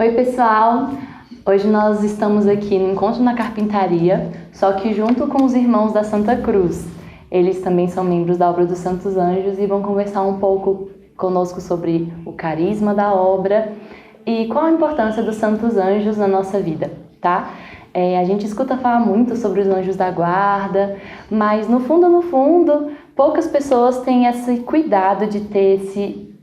Oi, pessoal! Hoje nós estamos aqui no Encontro na Carpintaria, só que junto com os irmãos da Santa Cruz. Eles também são membros da obra dos Santos Anjos e vão conversar um pouco conosco sobre o carisma da obra e qual a importância dos Santos Anjos na nossa vida, tá? A gente escuta falar muito sobre os anjos da guarda, mas no fundo, poucas pessoas têm esse cuidado de ter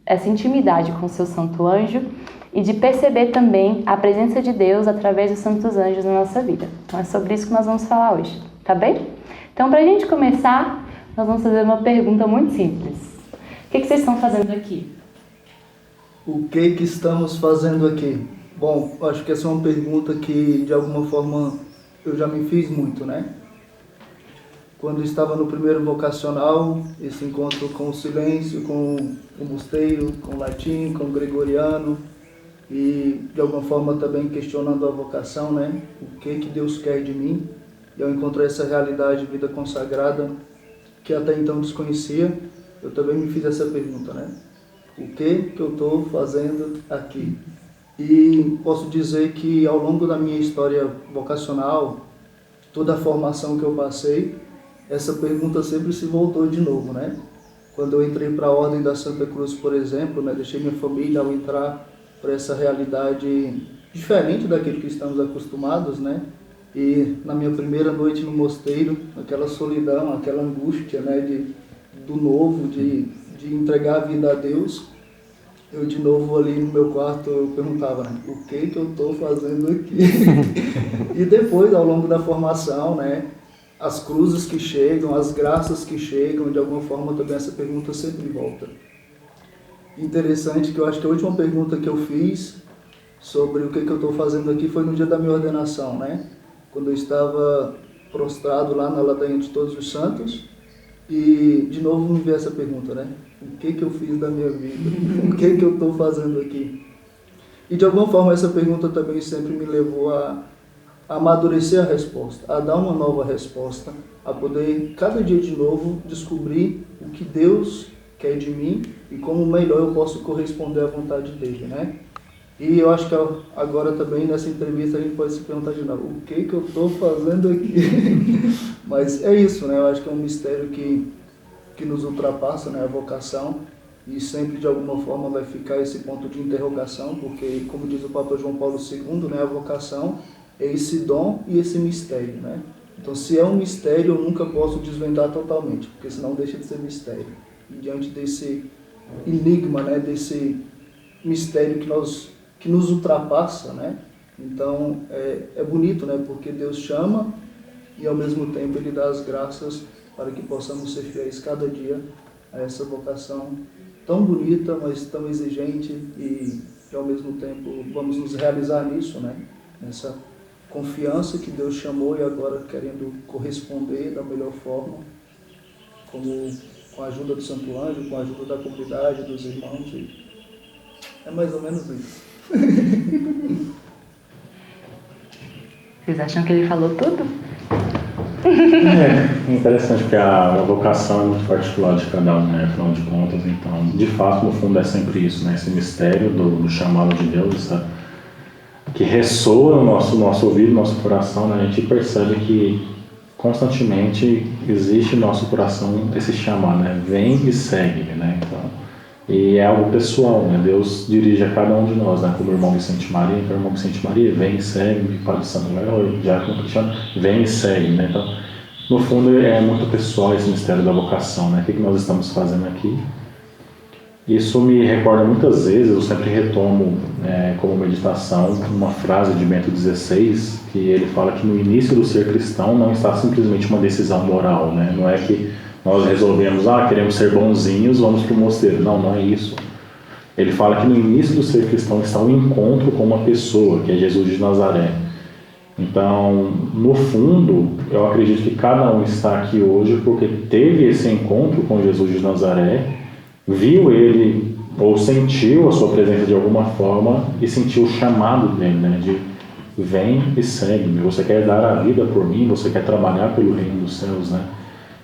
essa intimidade com o seu santo anjo e de perceber também a presença de Deus através dos santos anjos na nossa vida. Então é sobre isso que nós vamos falar hoje, tá bem? Então, para a gente começar, nós vamos fazer uma pergunta muito simples. O que vocês estão fazendo aqui? O que estamos fazendo aqui? Bom, acho que essa é uma pergunta que, de alguma forma, eu já me fiz muito, né? Quando estava no primeiro vocacional, esse encontro com o silêncio, com o mosteiro, com o latim, com o gregoriano, e de alguma forma também questionando a vocação, né? O que Deus quer de mim? E ao encontrar essa realidade de vida consagrada, que até então desconhecia, eu também me fiz essa pergunta, né? O que eu estou fazendo aqui? E posso dizer que ao longo da minha história vocacional, toda a formação que eu passei, essa pergunta sempre se voltou de novo, né? Quando eu entrei para a Ordem da Santa Cruz, por exemplo, né? Deixei minha família ao entrar para essa realidade diferente daquilo que estamos acostumados, né? E na minha primeira noite no mosteiro, aquela solidão, aquela angústia, né? Do novo, de entregar a vida a Deus, eu de novo ali no meu quarto eu perguntava, né? O que eu estou fazendo aqui? E depois, ao longo da formação, né? As cruzes que chegam, as graças que chegam, de alguma forma também essa pergunta sempre volta. Interessante que eu acho que a última pergunta que eu fiz sobre o que eu estou fazendo aqui foi no dia da minha ordenação, né? Quando eu estava prostrado lá na ladainha de Todos os Santos e de novo me veio essa pergunta, né? O que eu fiz da minha vida? O que eu estou fazendo aqui? E de alguma forma essa pergunta também sempre me levou a amadurecer a resposta, a dar uma nova resposta, a poder cada dia de novo descobrir o que Deus quer de mim e como melhor eu posso corresponder à vontade dele, né? E eu acho que agora também nessa entrevista a gente pode se perguntar de novo, o que eu estou fazendo aqui? Mas é isso, né? Eu acho que é um mistério que nos ultrapassa, né? A vocação, e sempre de alguma forma vai ficar esse ponto de interrogação, porque como diz o Papa João Paulo II, né? A vocação é esse dom e esse mistério, né? Então se é um mistério eu nunca posso desvendar totalmente, porque senão deixa de ser mistério. E diante desse enigma, né? Desse mistério que nos ultrapassa, né? Então é bonito, né? Porque Deus chama e ao mesmo tempo Ele dá as graças para que possamos ser fiéis cada dia a essa vocação tão bonita, mas tão exigente e ao mesmo tempo vamos nos realizar nisso, né? Nessa confiança que Deus chamou e agora querendo corresponder da melhor forma, com a ajuda do Santo Anjo, com a ajuda da comunidade, dos irmãos. E é mais ou menos isso. Vocês acham que ele falou tudo? É interessante porque a vocação é muito particular de cada um, né? Afinal de contas, então, de fato, no fundo é sempre isso, né? Esse mistério do chamado de Deus, que ressoa no nosso ouvido, no nosso coração, né? A gente percebe que constantemente existe no nosso coração esse chamado, né? Vem e segue, né? Então, e é algo pessoal, né? Deus dirige a cada um de nós, né? Como o irmão Vicente Maria, então o irmão Vicente Maria vem e segue, o Padre Santo Léo, já como Cristiano, vem e segue, né? Então, no fundo é muito pessoal esse mistério da vocação, né? O que nós estamos fazendo aqui? Isso me recorda muitas vezes, eu sempre retomo como meditação uma frase de Bento XVI, que ele fala que no início do ser cristão não está simplesmente uma decisão moral, né? Não é que nós resolvemos, queremos ser bonzinhos, vamos para o mosteiro. Não é isso. Ele fala que no início do ser cristão está um encontro com uma pessoa, que é Jesus de Nazaré. Então, no fundo, eu acredito que cada um está aqui hoje porque teve esse encontro com Jesus de Nazaré, viu ele ou sentiu a sua presença de alguma forma e sentiu o chamado dele, né? De vem e segue-me, você quer dar a vida por mim, você quer trabalhar pelo reino dos céus, né?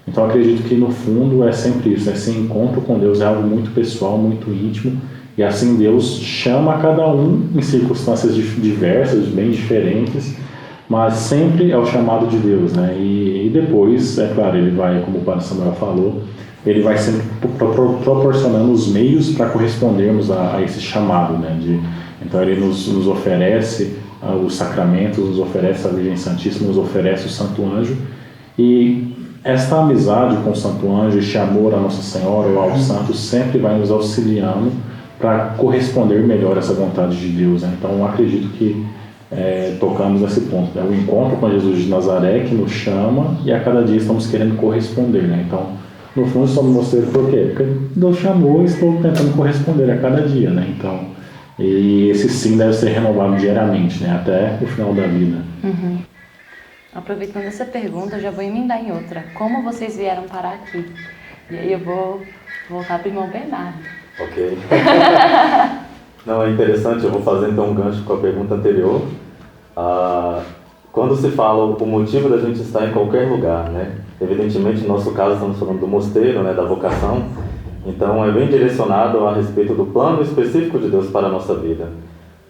Então acredito que no fundo é sempre isso, esse encontro com Deus é algo muito pessoal, muito íntimo E assim Deus chama cada um em circunstâncias diversas, bem diferentes, mas sempre é o chamado de Deus, né? E depois, é claro, ele vai, como o Padre Samuel falou, ele vai sempre proporcionando os meios para correspondermos a esse chamado, né? Então ele nos oferece os sacramentos, nos oferece a Virgem Santíssima, nos oferece o Santo Anjo, e esta amizade com o Santo Anjo, este amor à Nossa Senhora ou aos santos sempre vai nos auxiliando para corresponder melhor a essa vontade de Deus, né? Então eu acredito que tocamos nesse ponto, né? O encontro com Jesus de Nazaré que nos chama e a cada dia estamos querendo corresponder, né? Então, no fundo, estamos no mosteiro por quê? Porque Deus chamou e estou tentando corresponder a cada dia, né? Então, e esse sim deve ser renovado diariamente, né? Até o final da vida. Uhum. Aproveitando essa pergunta, eu já vou emendar em outra. Como vocês vieram parar aqui? E aí eu vou voltar para o irmão Bernardo. Ok. Não, é interessante, eu vou fazer então um gancho com a pergunta anterior. Quando se fala o motivo da gente estar em qualquer lugar, né? Evidentemente, no nosso caso, estamos falando do mosteiro, né, da vocação. Então, é bem direcionado a respeito do plano específico de Deus para a nossa vida.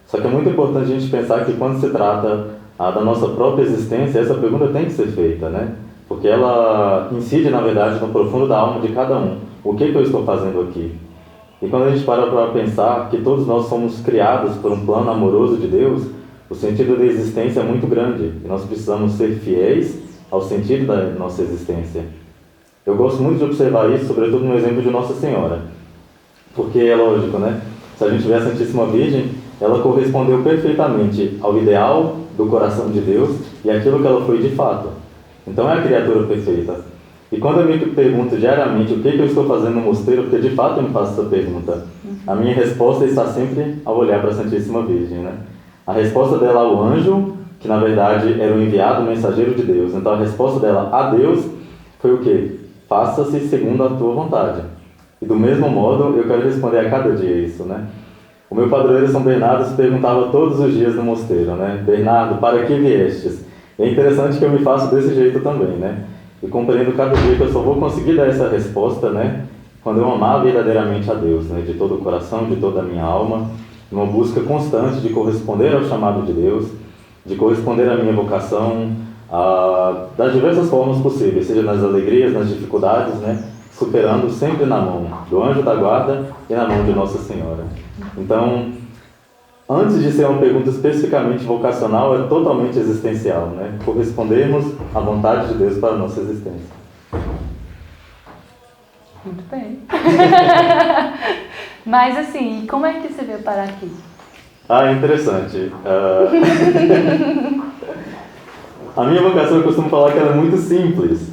Só que é muito importante a gente pensar que quando se trata da nossa própria existência, essa pergunta tem que ser feita, né? Porque ela incide, na verdade, no profundo da alma de cada um. O que eu estou fazendo aqui? E quando a gente para pensar que todos nós somos criados por um plano amoroso de Deus, o sentido da existência é muito grande. E nós precisamos ser fiéis ao sentido da nossa existência. Eu gosto muito de observar isso, sobretudo no exemplo de Nossa Senhora. Porque é lógico, né? Se a gente vê a Santíssima Virgem, ela correspondeu perfeitamente ao ideal do coração de Deus e aquilo que ela foi de fato. Então é a criatura perfeita. E quando eu me pergunto diariamente o que eu estou fazendo no mosteiro, porque de fato eu me faço essa pergunta, a minha resposta está sempre ao olhar para a Santíssima Virgem, né? A resposta dela ao anjo, que na verdade era o enviado, o mensageiro de Deus. Então a resposta dela a Deus foi o quê? Faça-se segundo a tua vontade. E do mesmo modo eu quero responder a cada dia isso, né? O meu padroeiro São Bernardo se perguntava todos os dias no mosteiro, né? Bernardo, para que viestes? E é interessante que eu me faço desse jeito também, né? E compreendo cada dia que eu só vou conseguir dar essa resposta, né? Quando eu amar verdadeiramente a Deus, né? De todo o coração, de toda a minha alma, numa busca constante de corresponder ao chamado de Deus, de corresponder à minha vocação, das diversas formas possíveis, seja nas alegrias, nas dificuldades, né? Superando sempre na mão do anjo da guarda e na mão de Nossa Senhora. Então, antes de ser uma pergunta especificamente vocacional, é totalmente existencial, né? Correspondermos à vontade de Deus para a nossa existência. Muito bem. Mas assim, como é que você veio parar aqui? Interessante. A minha vocação, eu costumo falar que ela é muito simples,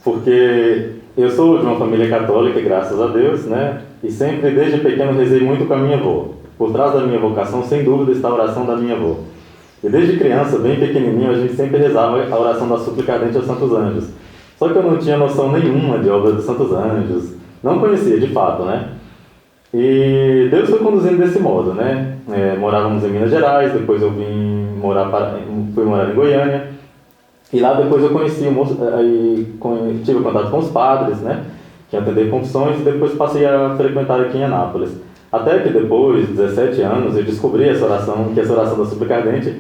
porque eu sou de uma família católica, graças a Deus, né? E sempre, desde pequeno, rezei muito com a minha avó. Por trás da minha vocação, sem dúvida, está a oração da minha avó. E desde criança, bem pequenininho, a gente sempre rezava a oração da súplica ardente aos Santos Anjos. Só que eu não tinha noção nenhuma de obra dos Santos Anjos. Não conhecia, de fato, né? E Deus foi conduzindo desse modo, né? Morávamos em Minas Gerais, depois eu fui morar em Goiânia. E lá depois eu tive contato com os padres, né? Que atendiam confissões, e depois passei a frequentar aqui em Anápolis. Até que depois, 17 anos, eu descobri essa oração, que essa oração da súplica ardente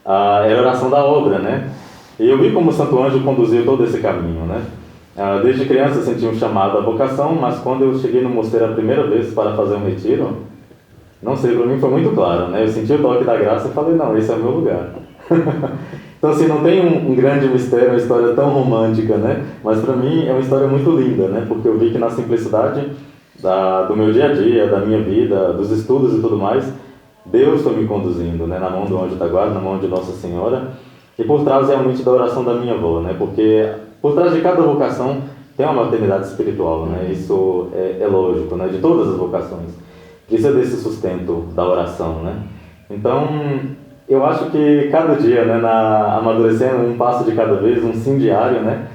era a oração da obra, né? E eu vi como o Santo Anjo conduziu todo esse caminho, né? Desde criança eu senti um chamado à vocação, mas quando eu cheguei no mosteiro a primeira vez para fazer um retiro, não sei, para mim foi muito claro, né? Eu senti o toque da graça e falei, não, esse é o meu lugar. Então, assim, não tem um grande mistério, uma história tão romântica, né? Mas para mim é uma história muito linda, né? Porque eu vi que na simplicidade do meu dia a dia, da minha vida, dos estudos e tudo mais, Deus foi me conduzindo, né? Na mão do anjo da guarda, na mão de Nossa Senhora, e por trás realmente da oração da minha avó, né? Porque por trás de cada vocação tem uma maternidade espiritual, né? Isso é lógico, né? De todas as vocações. Isso é desse sustento da oração, né? Então, eu acho que cada dia, né, amadurecendo um passo de cada vez, um sim diário, né,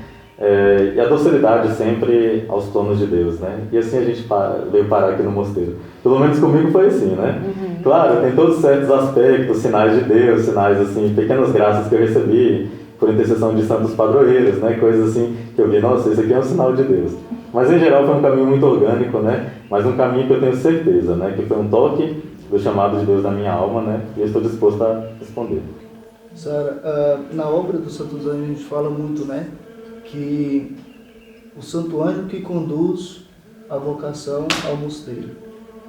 e a docilidade sempre aos planos de Deus, né, e assim a gente veio parar aqui no mosteiro. Pelo menos comigo foi assim, né. Claro, tem todos certos aspectos, sinais de Deus, sinais, assim, pequenas graças que eu recebi, por intercessão de santos padroeiros, né? Coisas assim que eu vi, nossa, isso aqui é um sinal de Deus. Mas em geral foi um caminho muito orgânico, né? Mas um caminho que eu tenho certeza, né? Que foi um toque do chamado de Deus na minha alma, né? E eu estou disposto a responder. Sara, na obra dos Santos Anjos a gente fala muito, né? Que o Santo Anjo que conduz a vocação ao mosteiro.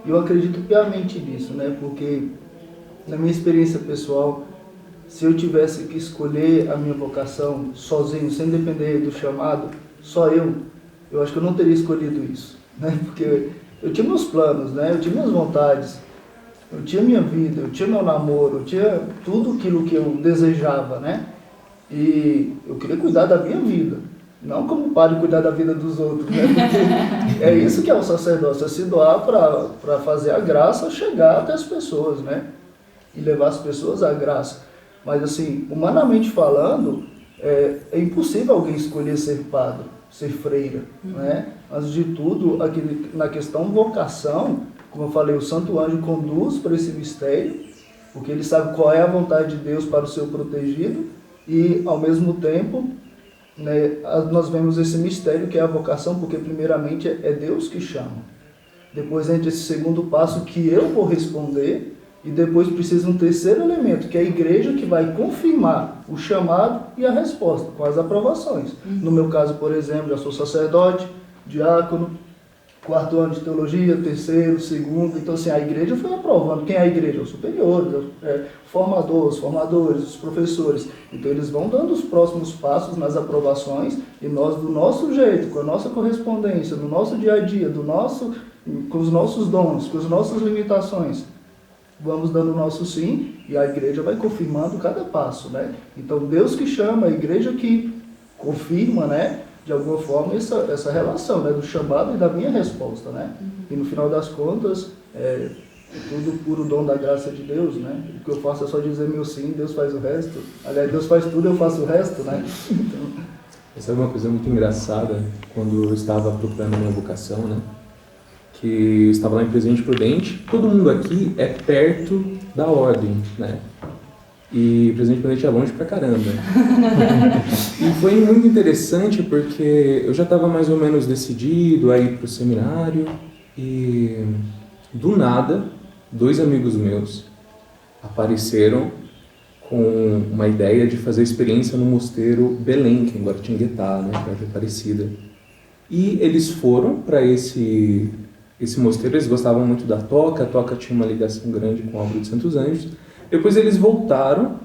E eu acredito piamente nisso, né? Porque na minha experiência pessoal, se eu tivesse que escolher a minha vocação sozinho, sem depender do chamado, só eu acho que eu não teria escolhido isso, né? Porque eu tinha meus planos, né? Eu tinha minhas vontades, eu tinha minha vida, eu tinha meu namoro, eu tinha tudo aquilo que eu desejava, né? E eu queria cuidar da minha vida, não como padre cuidar da vida dos outros, né? Porque é isso que é o sacerdócio, é se doar para fazer a graça chegar até as pessoas, né? E levar as pessoas à graça. Mas assim, humanamente falando, é impossível alguém escolher ser padre, ser freira, né? Antes de tudo, aqui, na questão vocação, como eu falei, o Santo Anjo conduz para esse mistério, porque ele sabe qual é a vontade de Deus para o seu protegido, e ao mesmo tempo, né, nós vemos esse mistério que é a vocação, porque primeiramente é Deus que chama. Depois entra esse segundo passo que eu vou responder, e depois precisa um terceiro elemento, que é a igreja que vai confirmar o chamado e a resposta, com as aprovações. No meu caso, por exemplo, já sou sacerdote, diácono, 4º ano de teologia, 3º, 2º. Então, assim, a igreja foi aprovando. Quem é a igreja? Os superiores, os formadores, os professores. Então, eles vão dando os próximos passos nas aprovações e nós, do nosso jeito, com a nossa correspondência, no nosso dia a dia, com os nossos dons, com as nossas limitações, vamos dando o nosso sim e a igreja vai confirmando cada passo, né? Então, Deus que chama, a igreja que confirma, né? De alguma forma, essa relação, né? Do chamado e da minha resposta, né? E no final das contas, é tudo puro dom da graça de Deus, né? O que eu faço é só dizer meu sim, Deus faz o resto. Aliás, Deus faz tudo, eu faço o resto, né? Então... Essa é uma coisa muito engraçada, quando eu estava procurando a minha vocação, né? Que eu estava lá em Presidente Prudente, todo mundo aqui é perto da ordem, né? E Presidente Prudente é longe pra caramba. E foi muito interessante porque eu já estava mais ou menos decidido a ir pro seminário e do nada, 2 amigos meus apareceram com uma ideia de fazer experiência no mosteiro Belém, que é em Guaratinguetá, né? Perto de Aparecida. E eles foram para esse mosteiro, eles gostavam muito da Toca, a Toca tinha uma ligação grande com a obra de Santos Anjos. Depois eles voltaram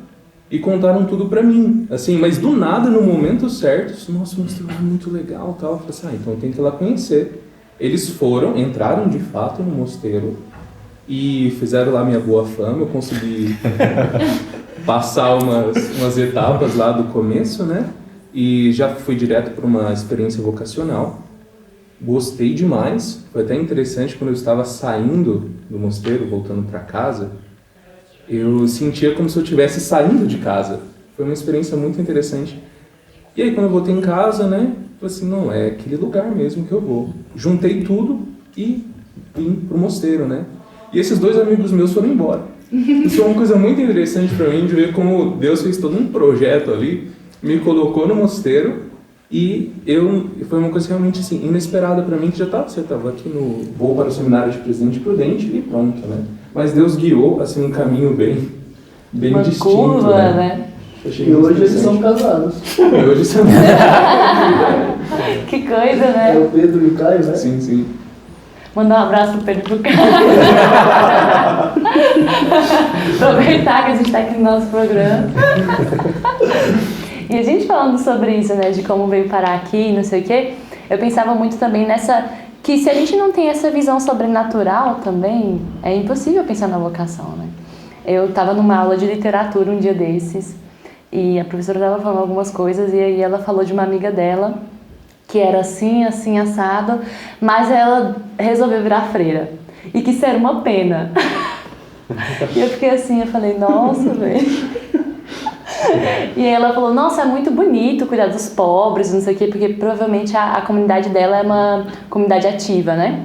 e contaram tudo pra mim, assim, mas do nada, no momento certo, nossa, o mosteiro é muito legal, tal. Eu falei assim, então eu tenho que ir lá conhecer. Eles foram, entraram de fato no mosteiro e fizeram lá minha boa fama, eu consegui passar umas etapas lá do começo, né? E já fui direto para uma experiência vocacional. Gostei demais, foi até interessante quando eu estava saindo do mosteiro, voltando para casa, eu sentia como se eu estivesse saindo de casa. Foi uma experiência muito interessante. E aí quando eu voltei em casa, né, falei assim, não, é aquele lugar mesmo que eu vou. Juntei tudo e vim pro mosteiro, né. E esses 2 amigos meus foram embora. Isso é uma coisa muito interessante para mim, de ver como Deus fez todo um projeto ali, me colocou no mosteiro. E foi uma coisa realmente assim, inesperada para mim, que já estava aqui vou para o seminário de Presidente Prudente e pronto, né? Mas Deus guiou assim um caminho bem uma distinto, curva, né? E hoje eles são casados. E hoje são Que coisa, né? É o Pedro e o Caio, né? Sim, sim. Mandar um abraço pro Pedro e pro Caio. Aproveitar que a gente está aqui no nosso programa. E a gente falando sobre isso, né, de como veio parar aqui, não sei o quê, eu pensava muito também que se a gente não tem essa visão sobrenatural também, é impossível pensar na vocação, né? Eu estava numa aula de literatura um dia desses, e a professora estava falando algumas coisas, e aí ela falou de uma amiga dela, que era assim, assim, assado, mas ela resolveu virar freira, e que isso era uma pena. E eu fiquei assim, eu falei, nossa, velho... E aí ela falou, nossa, é muito bonito cuidar dos pobres, não sei o quê, porque provavelmente a comunidade dela é uma comunidade ativa, né?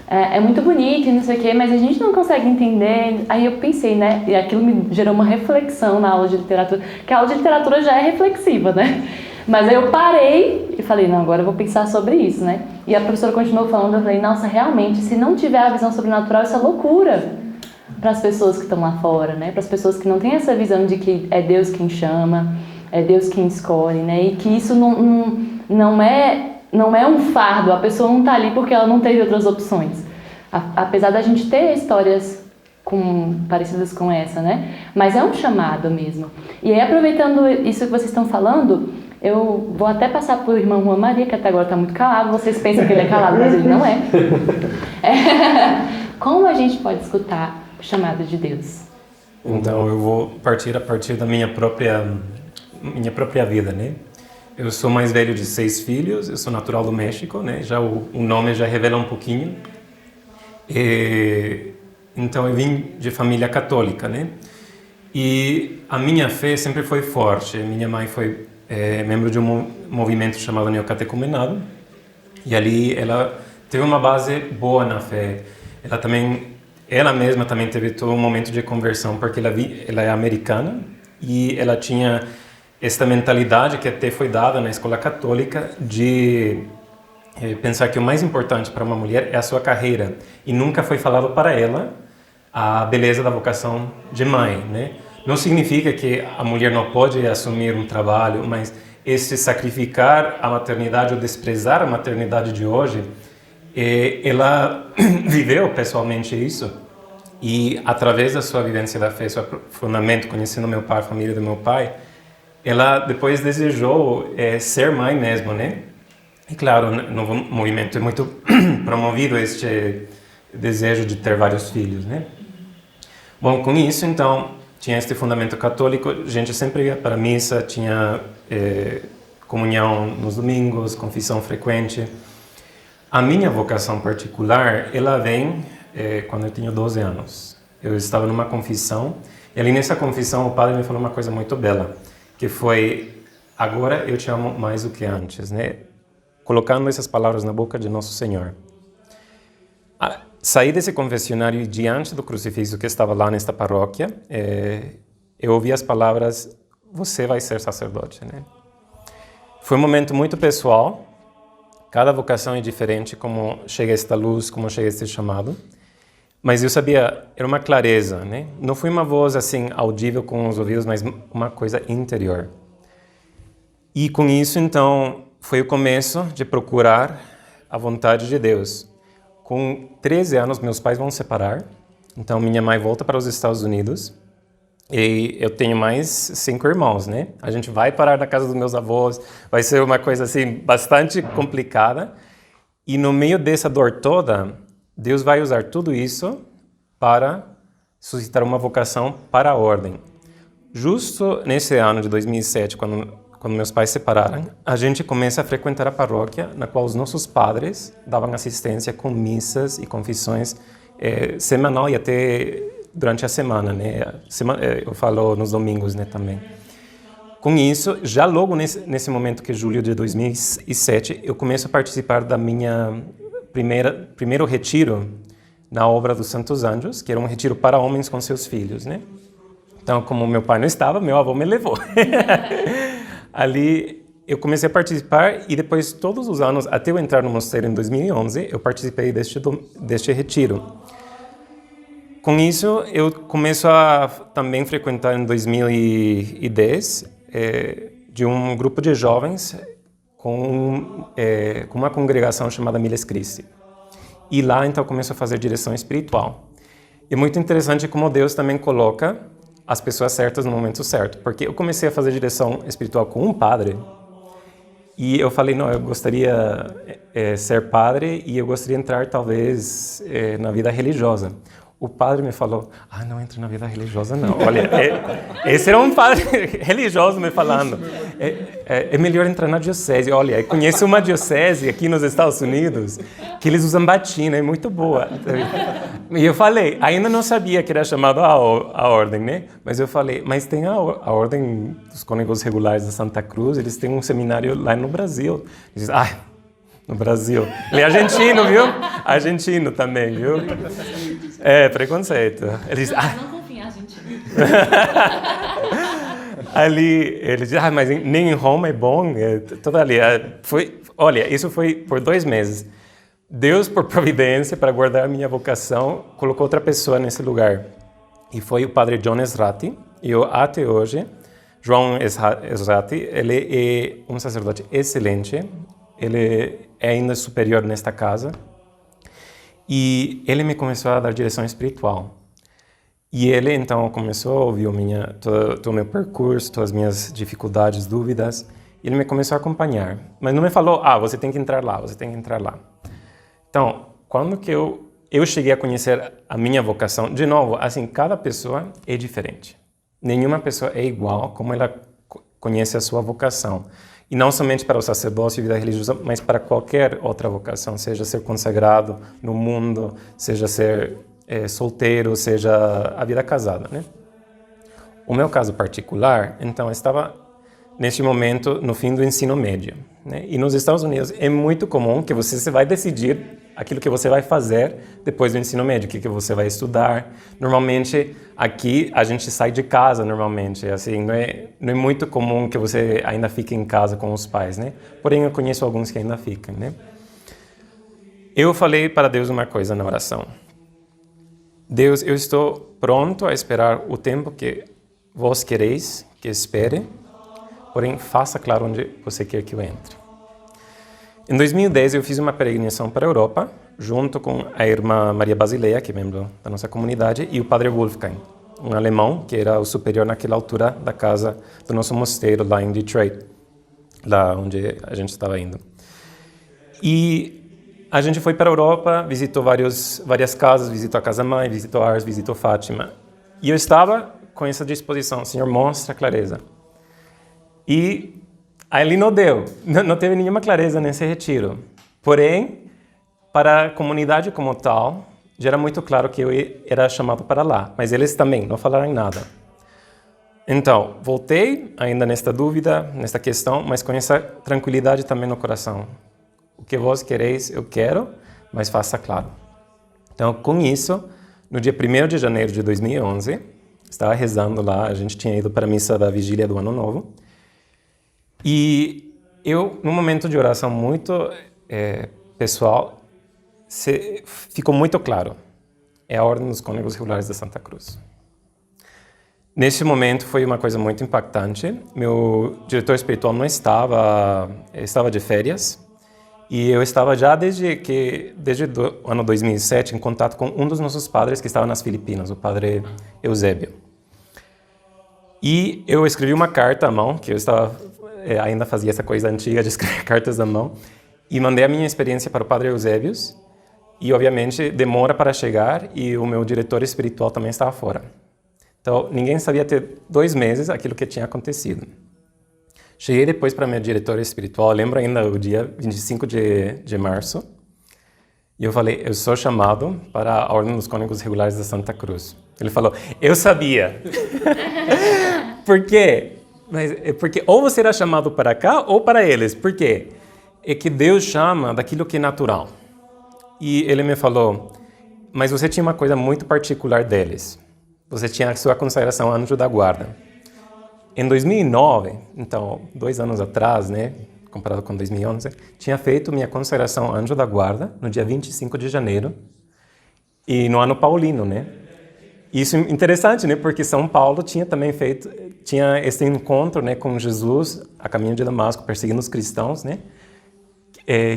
é muito bonito e não sei o quê, mas a gente não consegue entender. Aí eu pensei, né, e aquilo me gerou uma reflexão na aula de literatura, que a aula de literatura já é reflexiva, né? Mas aí eu parei e falei, não, agora eu vou pensar sobre isso, né? E a professora continuou falando, eu falei, nossa, realmente, se não tiver a visão sobrenatural, isso é loucura para as pessoas que estão lá fora, né? Para as pessoas que não têm essa visão de que é Deus quem chama, é Deus quem escolhe, né? E que isso não é um fardo, a pessoa não está ali porque ela não teve outras opções. Apesar da gente ter histórias parecidas com essa, né? Mas é um chamado mesmo. E aí, aproveitando isso que vocês estão falando, eu vou até passar para o irmão Juan Maria, que até agora está muito calado. Vocês pensam que ele é calado, mas ele não é. Como a gente pode escutar o chamado de Deus? Então, eu vou partir a partir da minha própria vida, né? Eu sou mais velho de 6 filhos, eu sou natural do México, né? Já o nome já revela um pouquinho. Então, eu vim de família católica, né? E a minha fé sempre foi forte. Minha mãe foi membro de um movimento chamado Neocatecumenado, e ali ela teve uma base boa na fé. Ela mesma também teve todo um momento de conversão, porque ela é americana, e ela tinha esta mentalidade que até foi dada na escola católica de pensar que o mais importante para uma mulher é a sua carreira, e nunca foi falado para ela a beleza da vocação de mãe, né? Não significa que a mulher não pode assumir um trabalho, mas esse sacrificar a maternidade ou desprezar a maternidade de hoje, ela viveu pessoalmente isso, e através da sua vivência da fé, seu aprofundamento, conhecendo meu pai, a família do meu pai, ela depois desejou ser mãe mesmo, né? E claro, no movimento é muito promovido este desejo de ter vários filhos, né? Bom, com isso, então, tinha este fundamento católico, a gente sempre ia para a missa, tinha comunhão nos domingos, confissão frequente. A minha vocação particular, ela vem quando eu tinha 12 anos. Eu estava numa confissão, e ali nessa confissão o padre me falou uma coisa muito bela, que foi, agora eu te amo mais do que antes, né? Colocando essas palavras na boca de Nosso Senhor. Saí desse confessionário e diante do crucifixo que estava lá nesta paróquia, eu ouvi as palavras, você vai ser sacerdote, né? Foi um momento muito pessoal, cada vocação é diferente, como chega esta luz, como chega este chamado, mas eu sabia, era uma clareza, né? Não foi uma voz assim audível com os ouvidos, mas uma coisa interior. E com isso, então, foi o começo de procurar a vontade de Deus. Com 13 anos, meus pais vão separar, então minha mãe volta para os Estados Unidos, e eu tenho mais 5 irmãos, né? A gente vai parar na casa dos meus avós, vai ser uma coisa assim, bastante complicada, e no meio dessa dor toda, Deus vai usar tudo isso para suscitar uma vocação para a ordem. Justo nesse ano de 2007, quando meus pais se separaram, a gente começa a frequentar a paróquia, na qual os nossos padres davam assistência com missas e confissões semanal e até durante a semana, né? Eu falo nos domingos, né, também. Com isso, já logo nesse momento, que é julho de 2007, eu começo a participar da minha primeiro retiro na obra dos Santos Anjos, que era um retiro para homens com seus filhos, né? Então, como meu pai não estava, meu avô me levou. Ali eu comecei a participar, e depois, todos os anos, até eu entrar no mosteiro em 2011, eu participei deste retiro. Com isso, eu começo a também frequentar em 2010 de um grupo de jovens com uma congregação chamada Miles Christi. E lá, então, eu começo a fazer direção espiritual. É muito interessante como Deus também coloca as pessoas certas no momento certo, porque eu comecei a fazer direção espiritual com um padre, e eu falei, não, eu gostaria ser padre, e eu gostaria de entrar, talvez, na vida religiosa. O padre me falou, não entra na vida religiosa não. Olha, esse era um padre religioso me falando. É melhor entrar na diocese. Olha, eu conheço uma diocese aqui nos Estados Unidos que eles usam batina, é muito boa. E eu falei, ainda não sabia que era chamado a ordem, né? Mas eu falei, mas tem a ordem dos cônegos regulares da Santa Cruz, eles têm um seminário lá no Brasil. Eles dizem, no Brasil. Ele é argentino, viu? Argentino também, viu? É, preconceito. Ele diz, Não confia em argentino. ali, ele diz, mas nem em Roma é bom. Tudo ali. Olha, isso foi por 2 meses. Deus, por providência, para guardar a minha vocação, colocou outra pessoa nesse lugar. E foi o padre John Esrati. E eu, até hoje, João Esrati, ele é um sacerdote excelente. Ele é ainda superior nesta casa. E ele me começou a dar direção espiritual. E ele, então, começou a ouvir todo o meu percurso, todas as minhas dificuldades, dúvidas. E ele me começou a acompanhar. Mas não me falou, você tem que entrar lá, você tem que entrar lá. Então, quando que eu cheguei a conhecer a minha vocação, de novo, assim, cada pessoa é diferente. Nenhuma pessoa é igual como ela conhece a sua vocação. E não somente para o sacerdócio e vida religiosa, mas para qualquer outra vocação, seja ser consagrado no mundo, seja ser solteiro, seja a vida casada, né? O meu caso particular, então, estava neste momento no fim do ensino médio, né? E nos Estados Unidos é muito comum que você vai decidir aquilo que você vai fazer depois do ensino médio, o que você vai estudar. Normalmente, aqui, a gente sai de casa, normalmente. Assim, não é muito comum que você ainda fique em casa com os pais, né? Porém, eu conheço alguns que ainda ficam, né? Eu falei para Deus uma coisa na oração. Deus, eu estou pronto a esperar o tempo que vós quereis que espere, porém, faça claro onde você quer que eu entre. Em 2010, eu fiz uma peregrinação para a Europa, junto com a irmã Maria Basileia, que é membro da nossa comunidade, e o padre Wolfgang, um alemão que era o superior naquela altura da casa do nosso mosteiro lá em Detroit, lá onde a gente estava indo. E a gente foi para a Europa, visitou várias casas, visitou a Casa-Mãe, visitou Ars, visitou Fátima. E eu estava com essa disposição, Senhor, mostra clareza. E ali não deu, não teve nenhuma clareza nesse retiro. Porém, para a comunidade como tal, já era muito claro que eu era chamado para lá. Mas eles também não falaram nada. Então, voltei ainda nesta dúvida, nesta questão, mas com essa tranquilidade também no coração. O que vós quereis, eu quero, mas faça claro. Então, com isso, no dia 1º de janeiro de 2011, estava rezando lá, a gente tinha ido para a missa da vigília do Ano Novo. E eu, num momento de oração muito pessoal, ficou muito claro. É a Ordem dos Cônegos Regulares da Santa Cruz. Nesse momento foi uma coisa muito impactante. Meu diretor espiritual não estava de férias. E eu estava já desde o ano 2007 em contato com um dos nossos padres que estava nas Filipinas, o padre Eusébio. E eu escrevi uma carta à mão, que eu ainda fazia essa coisa antiga de escrever cartas à mão, e mandei a minha experiência para o padre Eusébio. E, obviamente, demora para chegar e o meu diretor espiritual também estava fora. Então, ninguém sabia até 2 meses aquilo que tinha acontecido. Cheguei depois para minha diretora espiritual, lembro ainda o dia 25 de março, e eu falei, eu sou chamado para a Ordem dos Cônegos Regulares da Santa Cruz. Ele falou, eu sabia. Por quê? Porque ou você era chamado para cá ou para eles. Por quê? É que Deus chama daquilo que é natural. E ele me falou, mas você tinha uma coisa muito particular deles. Você tinha a sua consagração anjo da guarda. Em 2009, então 2 anos atrás, né, comparado com 2011, tinha feito minha consagração anjo da guarda no dia 25 de janeiro e no ano paulino, né? Isso é interessante, né, porque São Paulo tinha esse encontro, né, com Jesus a caminho de Damasco, perseguindo os cristãos, né?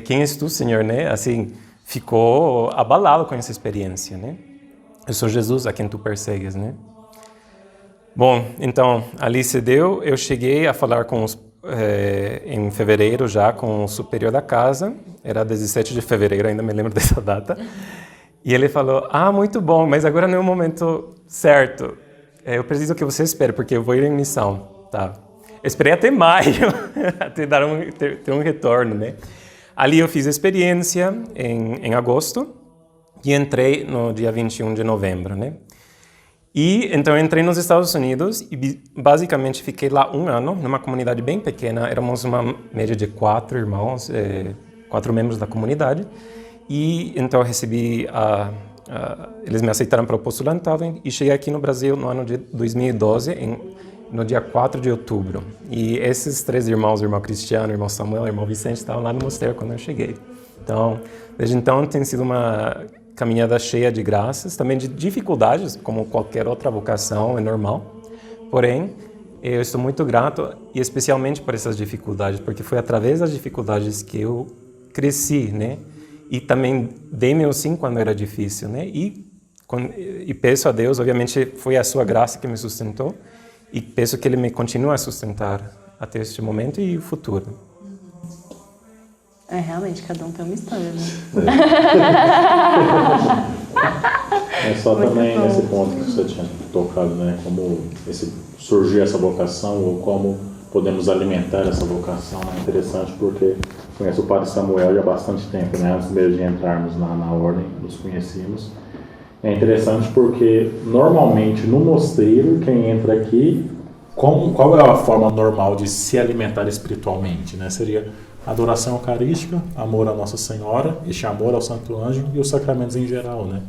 Quem és tu, Senhor, né? Assim, ficou abalado com essa experiência, né? Eu sou Jesus a quem tu persegues, né? Bom, então, ali se deu, eu cheguei a falar em fevereiro já com o superior da casa, era 17 de fevereiro, ainda me lembro dessa data, e ele falou, muito bom, mas agora não é o momento certo, eu preciso que você espere, porque eu vou ir em missão, tá? Eu esperei até maio, até ter um retorno, né? Ali eu fiz a experiência em agosto e entrei no dia 21 de novembro, né? E então eu entrei nos Estados Unidos e basicamente fiquei lá 1 ano, numa comunidade bem pequena. Éramos uma média de 4 irmãos, 4 membros da comunidade. E então eu recebi eles me aceitaram para o postulantado e cheguei aqui no Brasil no ano de 2012, no dia 4 de outubro. E esses 3 irmãos, o irmão Cristiano, o irmão Samuel, o irmão Vicente, estavam lá no mosteiro quando eu cheguei. Então, desde então tem sido uma caminhada cheia de graças, também de dificuldades, como qualquer outra vocação, é normal. Porém, eu estou muito grato, e especialmente por essas dificuldades, porque foi através das dificuldades que eu cresci, né? E também dei meu sim quando era difícil, né? E peço a Deus, obviamente foi a sua graça que me sustentou, e peço que Ele me continue a sustentar até este momento e o futuro. Realmente, cada um tem uma história, né? É só Muito também bom. nesse ponto que você tinha tocado, né? Como surgiu essa vocação ou como podemos alimentar essa vocação. É interessante porque conheço o Padre Samuel já há bastante tempo, né? Antes mesmo de entrarmos na ordem, nos conhecíamos. É interessante porque normalmente no mosteiro, quem entra aqui, qual é a forma normal de se alimentar espiritualmente, né? Seria adoração eucarística, amor à Nossa Senhora, este amor ao Santo Anjo e os sacramentos em geral, né?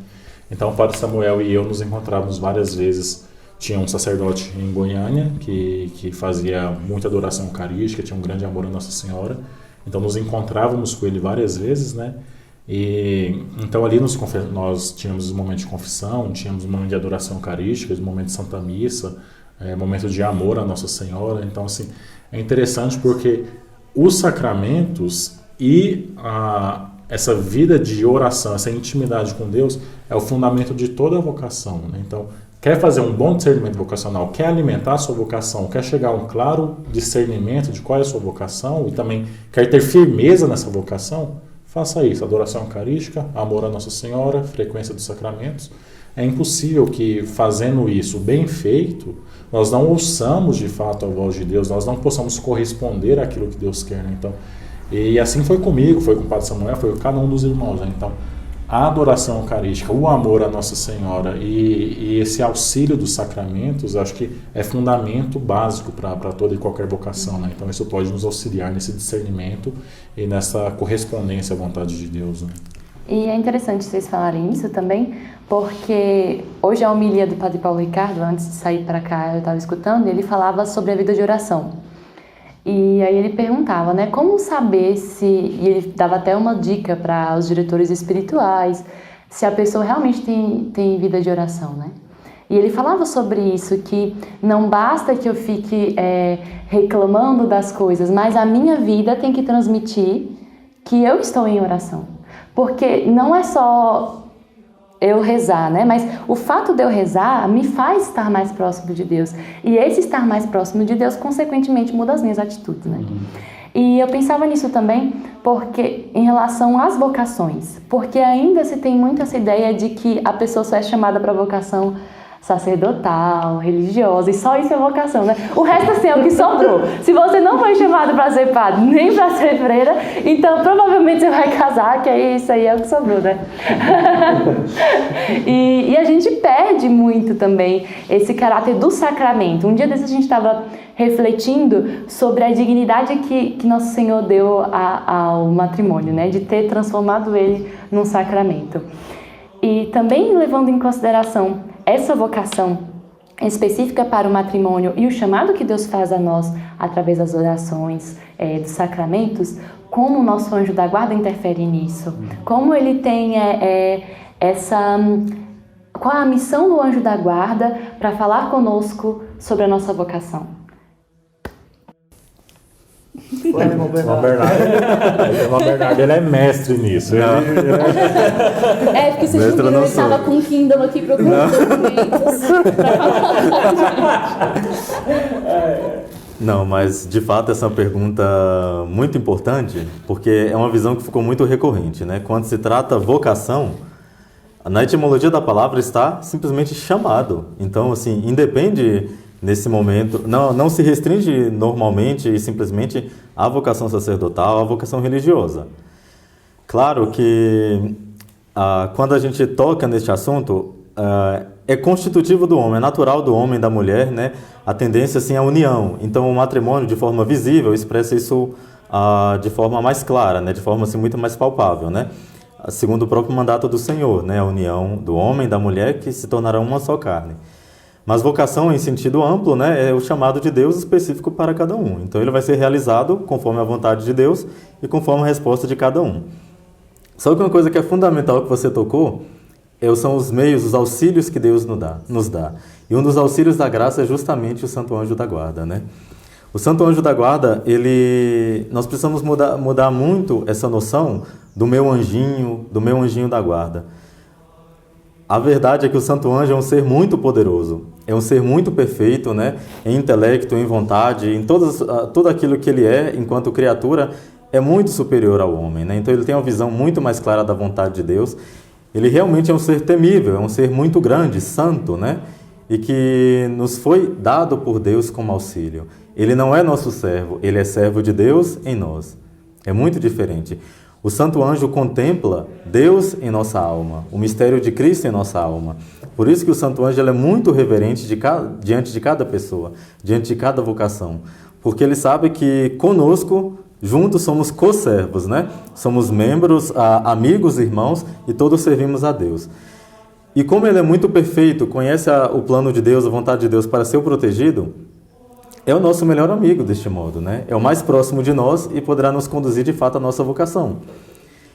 Então o Padre Samuel e eu nos encontrávamos várias vezes. Tinha um sacerdote em Goiânia que fazia muita adoração eucarística, tinha um grande amor à Nossa Senhora. Então nos encontrávamos com ele várias vezes, né? E então ali nós tínhamos um momento de confissão, tínhamos um momento de adoração eucarística, um momento de Santa Missa, momento de amor à Nossa Senhora. Então assim, é interessante porque os sacramentos e essa vida de oração, essa intimidade com Deus é o fundamento de toda a vocação, né? Então, quer fazer um bom discernimento vocacional, quer alimentar a sua vocação, quer chegar a um claro discernimento de qual é a sua vocação e também quer ter firmeza nessa vocação, faça isso. Adoração eucarística, amor à Nossa Senhora, frequência dos sacramentos. É impossível que, fazendo isso bem feito, nós não ouçamos de fato a voz de Deus, nós não possamos corresponder àquilo que Deus quer, né? Então, e assim foi comigo, foi com o Padre Samuel, foi com cada um dos irmãos, né? Então, a adoração eucarística, o amor à Nossa Senhora e esse auxílio dos sacramentos, acho que é fundamento básico para toda e qualquer vocação, né? Então isso pode nos auxiliar nesse discernimento e nessa correspondência à vontade de Deus, né? E é interessante vocês falarem isso também, porque hoje a homilia do Padre Paulo Ricardo, antes de sair para cá, eu estava escutando, ele falava sobre a vida de oração. E aí ele perguntava, né, como saber se, e ele dava até uma dica para os diretores espirituais, se a pessoa realmente tem vida de oração, né? E ele falava sobre isso, que não basta que eu fique reclamando das coisas, mas a minha vida tem que transmitir que eu estou em oração. Porque não é só eu rezar, né? Mas o fato de eu rezar me faz estar mais próximo de Deus. E esse estar mais próximo de Deus, consequentemente, muda as minhas atitudes, né? E eu pensava nisso também porque, em relação às vocações, porque ainda se tem muito essa ideia de que a pessoa só é chamada para vocação sacerdotal, religiosa, e só isso é vocação, né? O resto, assim, é o que sobrou. Se você não foi chamado para ser padre, nem para ser freira, então provavelmente você vai casar, que é isso aí, é o que sobrou, né? E a gente perde muito também esse caráter do sacramento. Um dia desses a gente estava refletindo sobre a dignidade que Nosso Senhor deu ao matrimônio, né? De ter transformado ele num sacramento. E também levando em consideração essa vocação específica para o matrimônio e o chamado que Deus faz a nós através das orações, dos sacramentos, como o nosso anjo da guarda interfere nisso, como ele tem qual a missão do anjo da guarda para falar conosco sobre a nossa vocação. O Bernardo, ele é mestre nisso. Porque você viu que eu estava com o Kindle aqui procurando documentos para falar. Não, mas de fato essa é uma pergunta muito importante, porque é uma visão que ficou muito recorrente, né? Quando se trata vocação, na etimologia da palavra está simplesmente chamado. Então, assim, independe nesse momento, não se restringe normalmente e simplesmente à vocação sacerdotal, à vocação religiosa. Claro que quando a gente toca neste assunto, é constitutivo do homem, é natural do homem e da mulher, né? A tendência assim, à união. Então o matrimônio, de forma visível, expressa isso de forma mais clara, né? De forma assim, muito mais palpável, né? Segundo o próprio mandato do Senhor, né? A união do homem e da mulher que se tornarão uma só carne. Mas vocação, em sentido amplo, né, é o chamado de Deus específico para cada um. Então ele vai ser realizado conforme a vontade de Deus e conforme a resposta de cada um. Só que uma coisa que é fundamental que você tocou são os meios, os auxílios que Deus nos dá. E um dos auxílios da graça é justamente o Santo Anjo da Guarda, né? O Santo Anjo da Guarda, nós precisamos mudar muito essa noção do meu anjinho da guarda. A verdade é que o Santo Anjo é um ser muito poderoso, é um ser muito perfeito, né? Em intelecto, em vontade, em tudo aquilo que ele é, enquanto criatura, é muito superior ao homem, né? Então ele tem uma visão muito mais clara da vontade de Deus. Ele realmente é um ser temível, é um ser muito grande, santo, né? E que nos foi dado por Deus como auxílio. Ele não é nosso servo, ele é servo de Deus em nós. É muito diferente. O Santo Anjo contempla Deus em nossa alma, o mistério de Cristo em nossa alma. Por isso que o Santo Anjo ele é muito reverente diante de cada pessoa, diante de cada vocação. Porque ele sabe que conosco, juntos, somos co-servos, né? Somos membros, amigos, irmãos, e todos servimos a Deus. E como ele é muito perfeito, conhece o plano de Deus, a vontade de Deus para ser protegido, é o nosso melhor amigo deste modo, né? É o mais próximo de nós e poderá nos conduzir de fato à nossa vocação.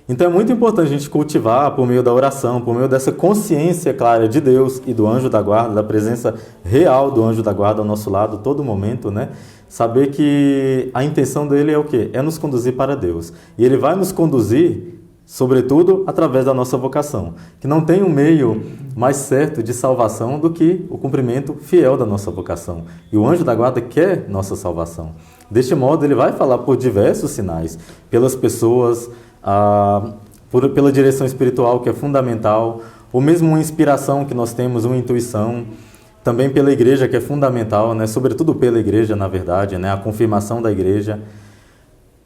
Então é muito importante a gente cultivar por meio da oração, por meio dessa consciência clara de Deus e do anjo da guarda, da presença real do anjo da guarda ao nosso lado todo momento, né? Saber que a intenção dele é o quê? É nos conduzir para Deus. E ele vai nos conduzir, sobretudo, através da nossa vocação, que não tem um meio mais certo de salvação do que o cumprimento fiel da nossa vocação. E o anjo da guarda quer nossa salvação. Deste modo, ele vai falar por diversos sinais, pelas pessoas, pela direção espiritual, que é fundamental, ou mesmo uma inspiração que nós temos, uma intuição, também pela igreja, que é fundamental, né? Sobretudo pela igreja, na verdade, né? A confirmação da igreja.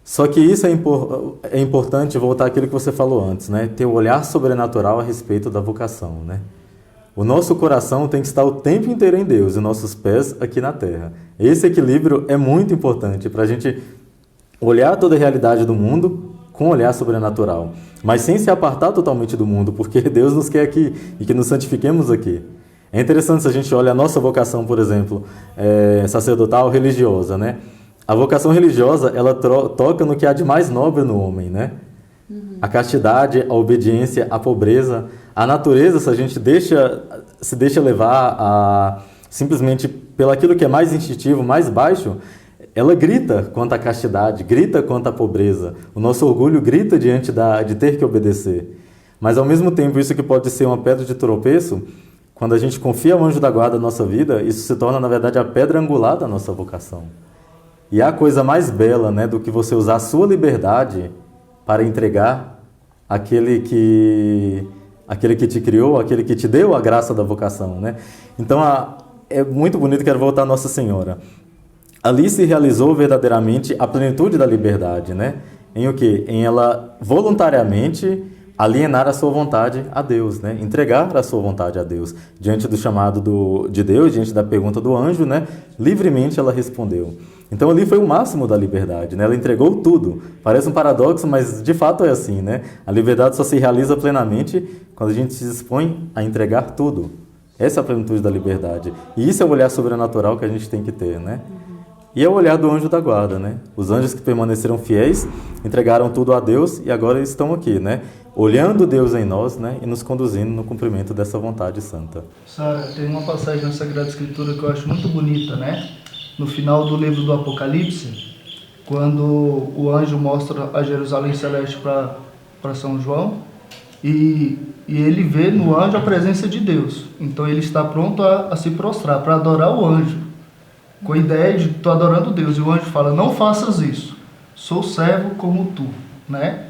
Só que isso é importante voltar àquilo que você falou antes, né? Ter o olhar sobrenatural a respeito da vocação, né? O nosso coração tem que estar o tempo inteiro em Deus e nossos pés aqui na terra. Esse equilíbrio é muito importante para a gente olhar toda a realidade do mundo com um olhar sobrenatural, mas sem se apartar totalmente do mundo, porque Deus nos quer aqui e que nos santifiquemos aqui. É interessante se a gente olha a nossa vocação, por exemplo, sacerdotal, religiosa, né? A vocação religiosa, ela toca no que há de mais nobre no homem, né? A castidade, a obediência, a pobreza, a natureza, se a gente se deixa levar simplesmente pelo aquilo que é mais instintivo, mais baixo, ela grita quanto à castidade, grita quanto à pobreza. O nosso orgulho grita diante de ter que obedecer. Mas, ao mesmo tempo, isso que pode ser uma pedra de tropeço, quando a gente confia ao anjo da guarda da nossa vida, isso se torna, na verdade, a pedra angular da nossa vocação. E há coisa mais bela, né, do que você usar a sua liberdade para entregar aquele que te criou, aquele que te deu a graça da vocação, né? Então, é muito bonito, quero voltar a Nossa Senhora. Ali se realizou verdadeiramente a plenitude da liberdade, né? Em o quê? Em ela voluntariamente alienar a sua vontade a Deus, né? Entregar a sua vontade a Deus. Diante do chamado de Deus, diante da pergunta do anjo, né? Livremente ela respondeu. Então ali foi o máximo da liberdade, né? Ela entregou tudo. Parece um paradoxo, mas de fato é assim, né? A liberdade só se realiza plenamente quando a gente se dispõe a entregar tudo. Essa é a plenitude da liberdade. E isso é o olhar sobrenatural que a gente tem que ter, né? E é o olhar do anjo da guarda, né? Os anjos que permaneceram fiéis, entregaram tudo a Deus e agora estão aqui, né? Olhando Deus em nós, né? E nos conduzindo no cumprimento dessa vontade santa. Sara, tem uma passagem na Sagrada Escritura que eu acho muito bonita, né? No final do livro do Apocalipse, quando o anjo mostra a Jerusalém Celeste para São João, e ele vê no anjo a presença de Deus. Então ele está pronto a se prostrar, para adorar o anjo, com a ideia de estou adorando Deus. E o anjo fala, não faças isso, sou servo como tu, né?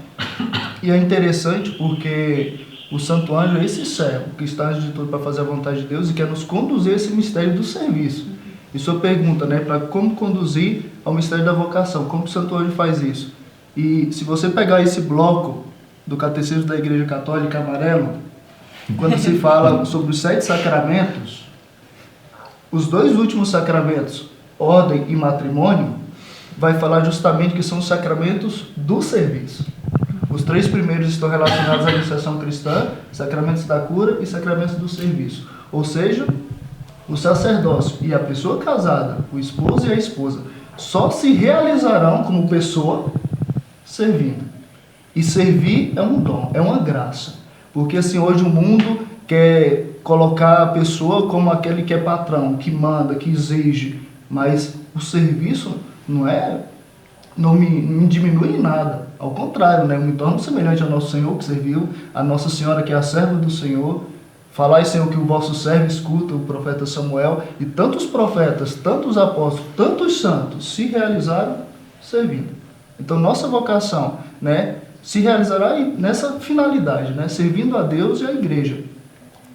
E é interessante porque o santo anjo é esse servo que está antes de tudo para fazer a vontade de Deus e quer nos conduzir a esse mistério do serviço. E sua pergunta, né, para como conduzir ao mistério da vocação, como o santo anjo faz isso? E se você pegar esse bloco do Catecismo da Igreja Católica amarelo, quando se fala sobre os 7 sacramentos, os 2 últimos sacramentos, ordem e matrimônio, vai falar justamente que são os sacramentos do serviço. Os 3 primeiros estão relacionados à iniciação cristã, sacramentos da cura e sacramentos do serviço. Ou seja, o sacerdócio e a pessoa casada, o esposo e a esposa, só se realizarão como pessoa servindo. E servir é um dom, é uma graça. Porque assim, hoje o mundo quer colocar a pessoa como aquele que é patrão, que manda, que exige. Mas o serviço não me diminui em nada. Ao contrário, né? Eu me torno semelhante ao nosso Senhor que serviu, a Nossa Senhora que é a serva do Senhor. Falai, Senhor, que o vosso servo escuta, o profeta Samuel. E tantos profetas, tantos apóstolos, tantos santos se realizaram servindo. Então nossa vocação, né, se realizará nessa finalidade, né, servindo a Deus e a igreja.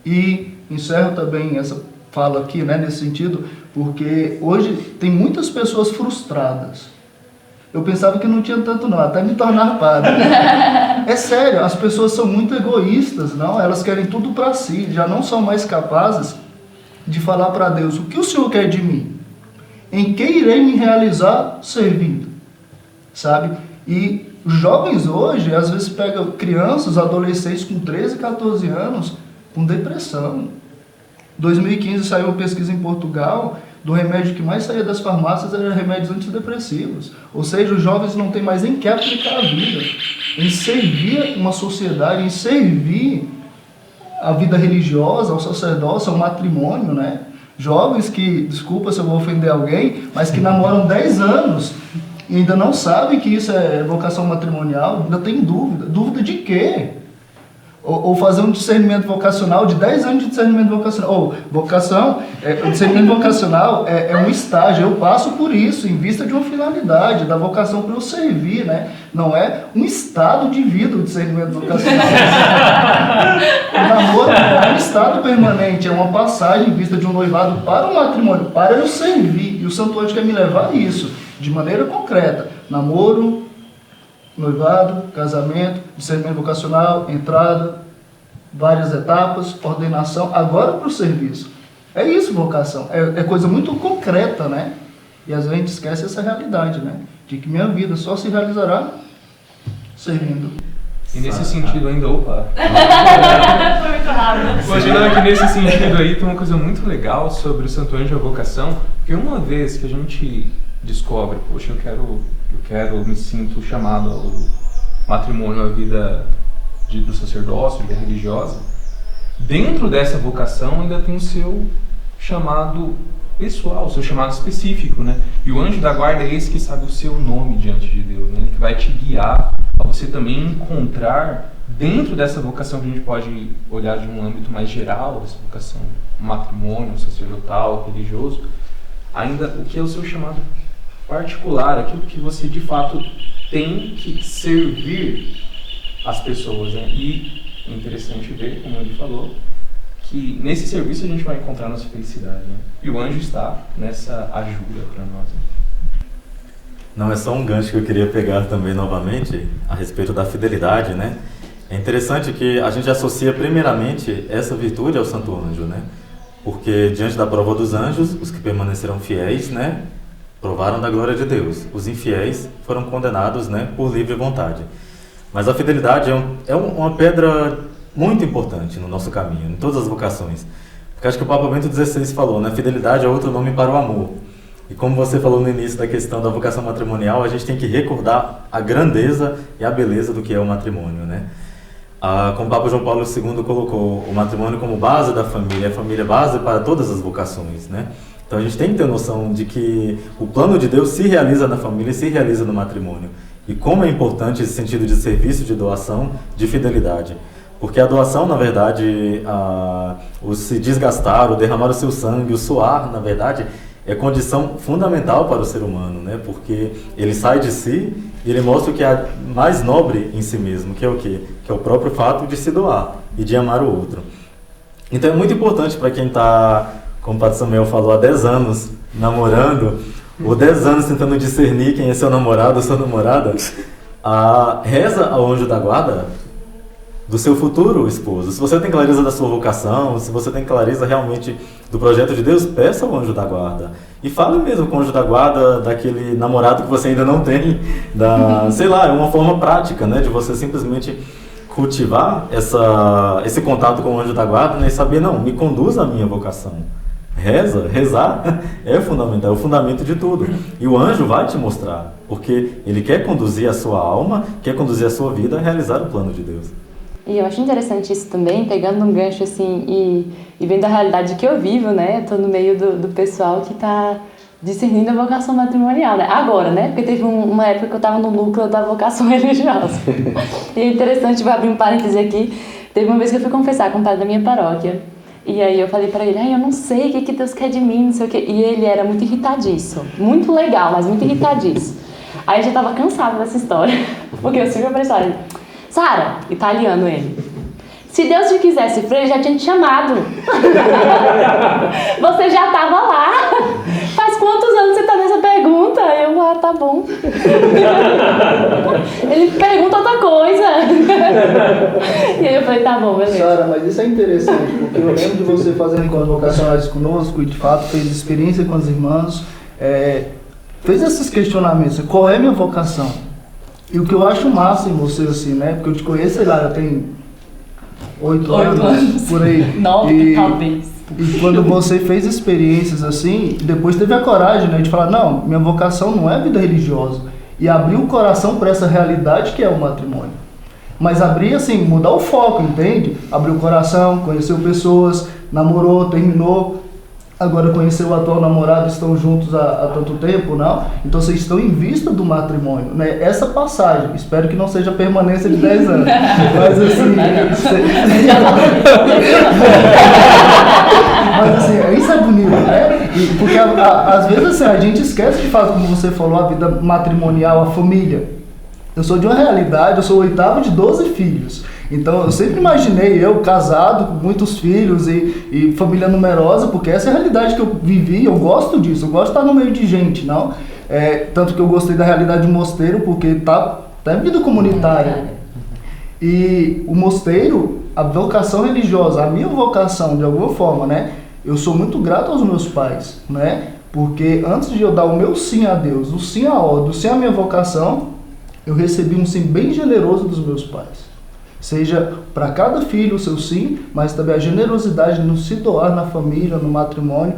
E encerro também essa fala aqui, né, nesse sentido, porque hoje tem muitas pessoas frustradas. Eu pensava que não tinha tanto não, até me tornar padre. É sério, as pessoas são muito egoístas, não? Elas querem tudo para si, já não são mais capazes de falar para Deus: o que o Senhor quer de mim? Em que irei me realizar servindo? Sabe? E os jovens hoje, às vezes pegam crianças, adolescentes com 13, 14 anos, com depressão. Em 2015 saiu uma pesquisa em Portugal, do remédio que mais saía das farmácias era remédios antidepressivos. Ou seja, os jovens não têm mais em que aplicar a vida, em servir uma sociedade, em servir a vida religiosa, ao sacerdócio, ao matrimônio, né? Jovens que, desculpa se eu vou ofender alguém, mas que namoram 10 anos e ainda não sabem que isso é vocação matrimonial, ainda tem dúvida. Dúvida de quê? Ou fazer um discernimento vocacional de 10 anos de discernimento vocacional. Ou o discernimento vocacional é um estágio, eu passo por isso, em vista de uma finalidade, da vocação para eu servir, né? Não é um estado de vida o discernimento vocacional. O namoro é um estado permanente, é uma passagem em vista de um noivado para o matrimônio, para eu servir. E o Santo Anjo quer me levar a isso, de maneira concreta. Namoro, noivado, casamento, discernimento vocacional, entrada, várias etapas, ordenação, agora para o serviço. É isso, vocação. É coisa muito concreta, né? E às vezes a gente esquece essa realidade, né? De que minha vida só se realizará servindo. E nesse sentido ainda, opa! Foi muito rápido. Imaginando que nesse sentido aí tem uma coisa muito legal sobre o Santo Anjo e a vocação, porque uma vez que a gente descobre, poxa, eu me sinto chamado ao matrimônio, à vida do sacerdócio, vida religiosa, dentro dessa vocação ainda tem o seu chamado pessoal, o seu chamado específico, né? E o anjo da guarda é esse que sabe o seu nome diante de Deus, né? Ele que vai te guiar a você também encontrar dentro dessa vocação, que a gente pode olhar de um âmbito mais geral, dessa vocação matrimônio, sacerdotal, religioso, ainda o que é o seu chamado particular, aquilo que você de fato tem que servir as pessoas, né? E é interessante ver, como ele falou, que nesse serviço a gente vai encontrar nossa felicidade, né? E o anjo está nessa ajuda para nós, né? Não, é só um gancho que eu queria pegar também novamente a respeito da fidelidade, né? É interessante que a gente associa primeiramente essa virtude ao Santo Anjo, né? Porque diante da prova dos anjos, os que permaneceram fiéis, né, provaram da glória de Deus. Os infiéis foram condenados, né, por livre vontade. Mas a fidelidade é uma pedra muito importante no nosso caminho, em todas as vocações. Porque acho que o Papa Bento XVI falou, né, fidelidade é outro nome para o amor. E como você falou no início da questão da vocação matrimonial, a gente tem que recordar a grandeza e a beleza do que é o matrimônio, né? Como o Papa João Paulo II colocou o matrimônio como base da família, a família base para todas as vocações, né? Então a gente tem que ter noção de que o plano de Deus se realiza na família e se realiza no matrimônio. E como é importante esse sentido de serviço, de doação, de fidelidade. Porque a doação, na verdade, o se desgastar, o derramar o seu sangue, o suar, na verdade, é condição fundamental para o ser humano, né? Porque ele sai de si e ele mostra o que é mais nobre em si mesmo, que é o quê? Que é o próprio fato de se doar e de amar o outro. Então é muito importante para quem está, como o Padre Samuel falou, há 10 anos namorando, ou 10 anos tentando discernir quem é seu namorado ou sua namorada, reza ao anjo da guarda do seu futuro esposo. Se você tem clareza da sua vocação, se você tem clareza realmente do projeto de Deus, peça ao anjo da guarda. E fale mesmo com o anjo da guarda, daquele namorado que você ainda não tem, sei lá, é uma forma prática, né, de você simplesmente cultivar esse contato com o anjo da guarda, né, e saber, não, me conduz à minha vocação. Rezar é fundamental, é o fundamento de tudo. E o anjo vai te mostrar, porque ele quer conduzir a sua alma, quer conduzir a sua vida a realizar o plano de Deus. E eu acho interessante isso também, pegando um gancho assim e vendo a realidade que eu vivo, né? Eu tô no meio do pessoal que tá discernindo a vocação matrimonial, né? Agora, né? Porque teve uma época que eu tava no núcleo da vocação religiosa. E é interessante, vou abrir um parêntese aqui, teve uma vez que eu fui confessar com o padre da minha paróquia. E aí eu falei pra ele, eu não sei o que Deus quer de mim, não sei o quê. E ele era muito irritadiço, muito legal, mas muito irritadiço. Aí eu já tava cansada dessa história, porque eu sempre falei assim, Sara, italiano ele, se Deus te quisesse, Frei, já tinha te chamado. Você já tava lá. Faz quantos anos você tá nessa pergunta? Eu, tá bom. Ele pergunta outra coisa. E aí eu falei, tá bom, beleza. Sara, mas isso é interessante, porque eu lembro de você fazendo encontros vocacionais conosco e de fato fez experiência com os irmãos, fez esses questionamentos, qual é a minha vocação? E o que eu acho massa em você, assim, né? Porque eu te conheço, sei lá, já tem 8 anos, por aí. 9, talvez. E quando você fez experiências assim, depois teve a coragem, né, de falar, não, minha vocação não é vida religiosa. E abrir o coração para essa realidade que é o matrimônio. Mas abrir assim, mudar o foco, entende? Abrir o coração, conheceu pessoas, namorou, terminou. Agora conheceu o atual namorado, estão juntos há tanto tempo, não? Então vocês estão em vista do matrimônio, né? Essa passagem, espero que não seja permanência de 10 anos, mas assim... Mas assim, isso é bonito, né? Porque às vezes assim, a gente esquece de fato, como você falou, a vida matrimonial, a família. Eu sou de uma realidade, eu sou o 8º de 12 filhos. Então eu sempre imaginei eu casado com muitos filhos e família numerosa, porque essa é a realidade que eu vivi, eu gosto disso, eu gosto de estar no meio de gente, não? Tanto que eu gostei da realidade do mosteiro, porque tá em vida comunitária. E o mosteiro, a vocação religiosa, a minha vocação de alguma forma, né? Eu sou muito grato aos meus pais, né? Porque antes de eu dar o meu sim a Deus, o sim à ordem, o sim à minha vocação, eu recebi um sim bem generoso dos meus pais. Seja para cada filho o seu sim, mas também a generosidade de não se doar na família, no matrimônio,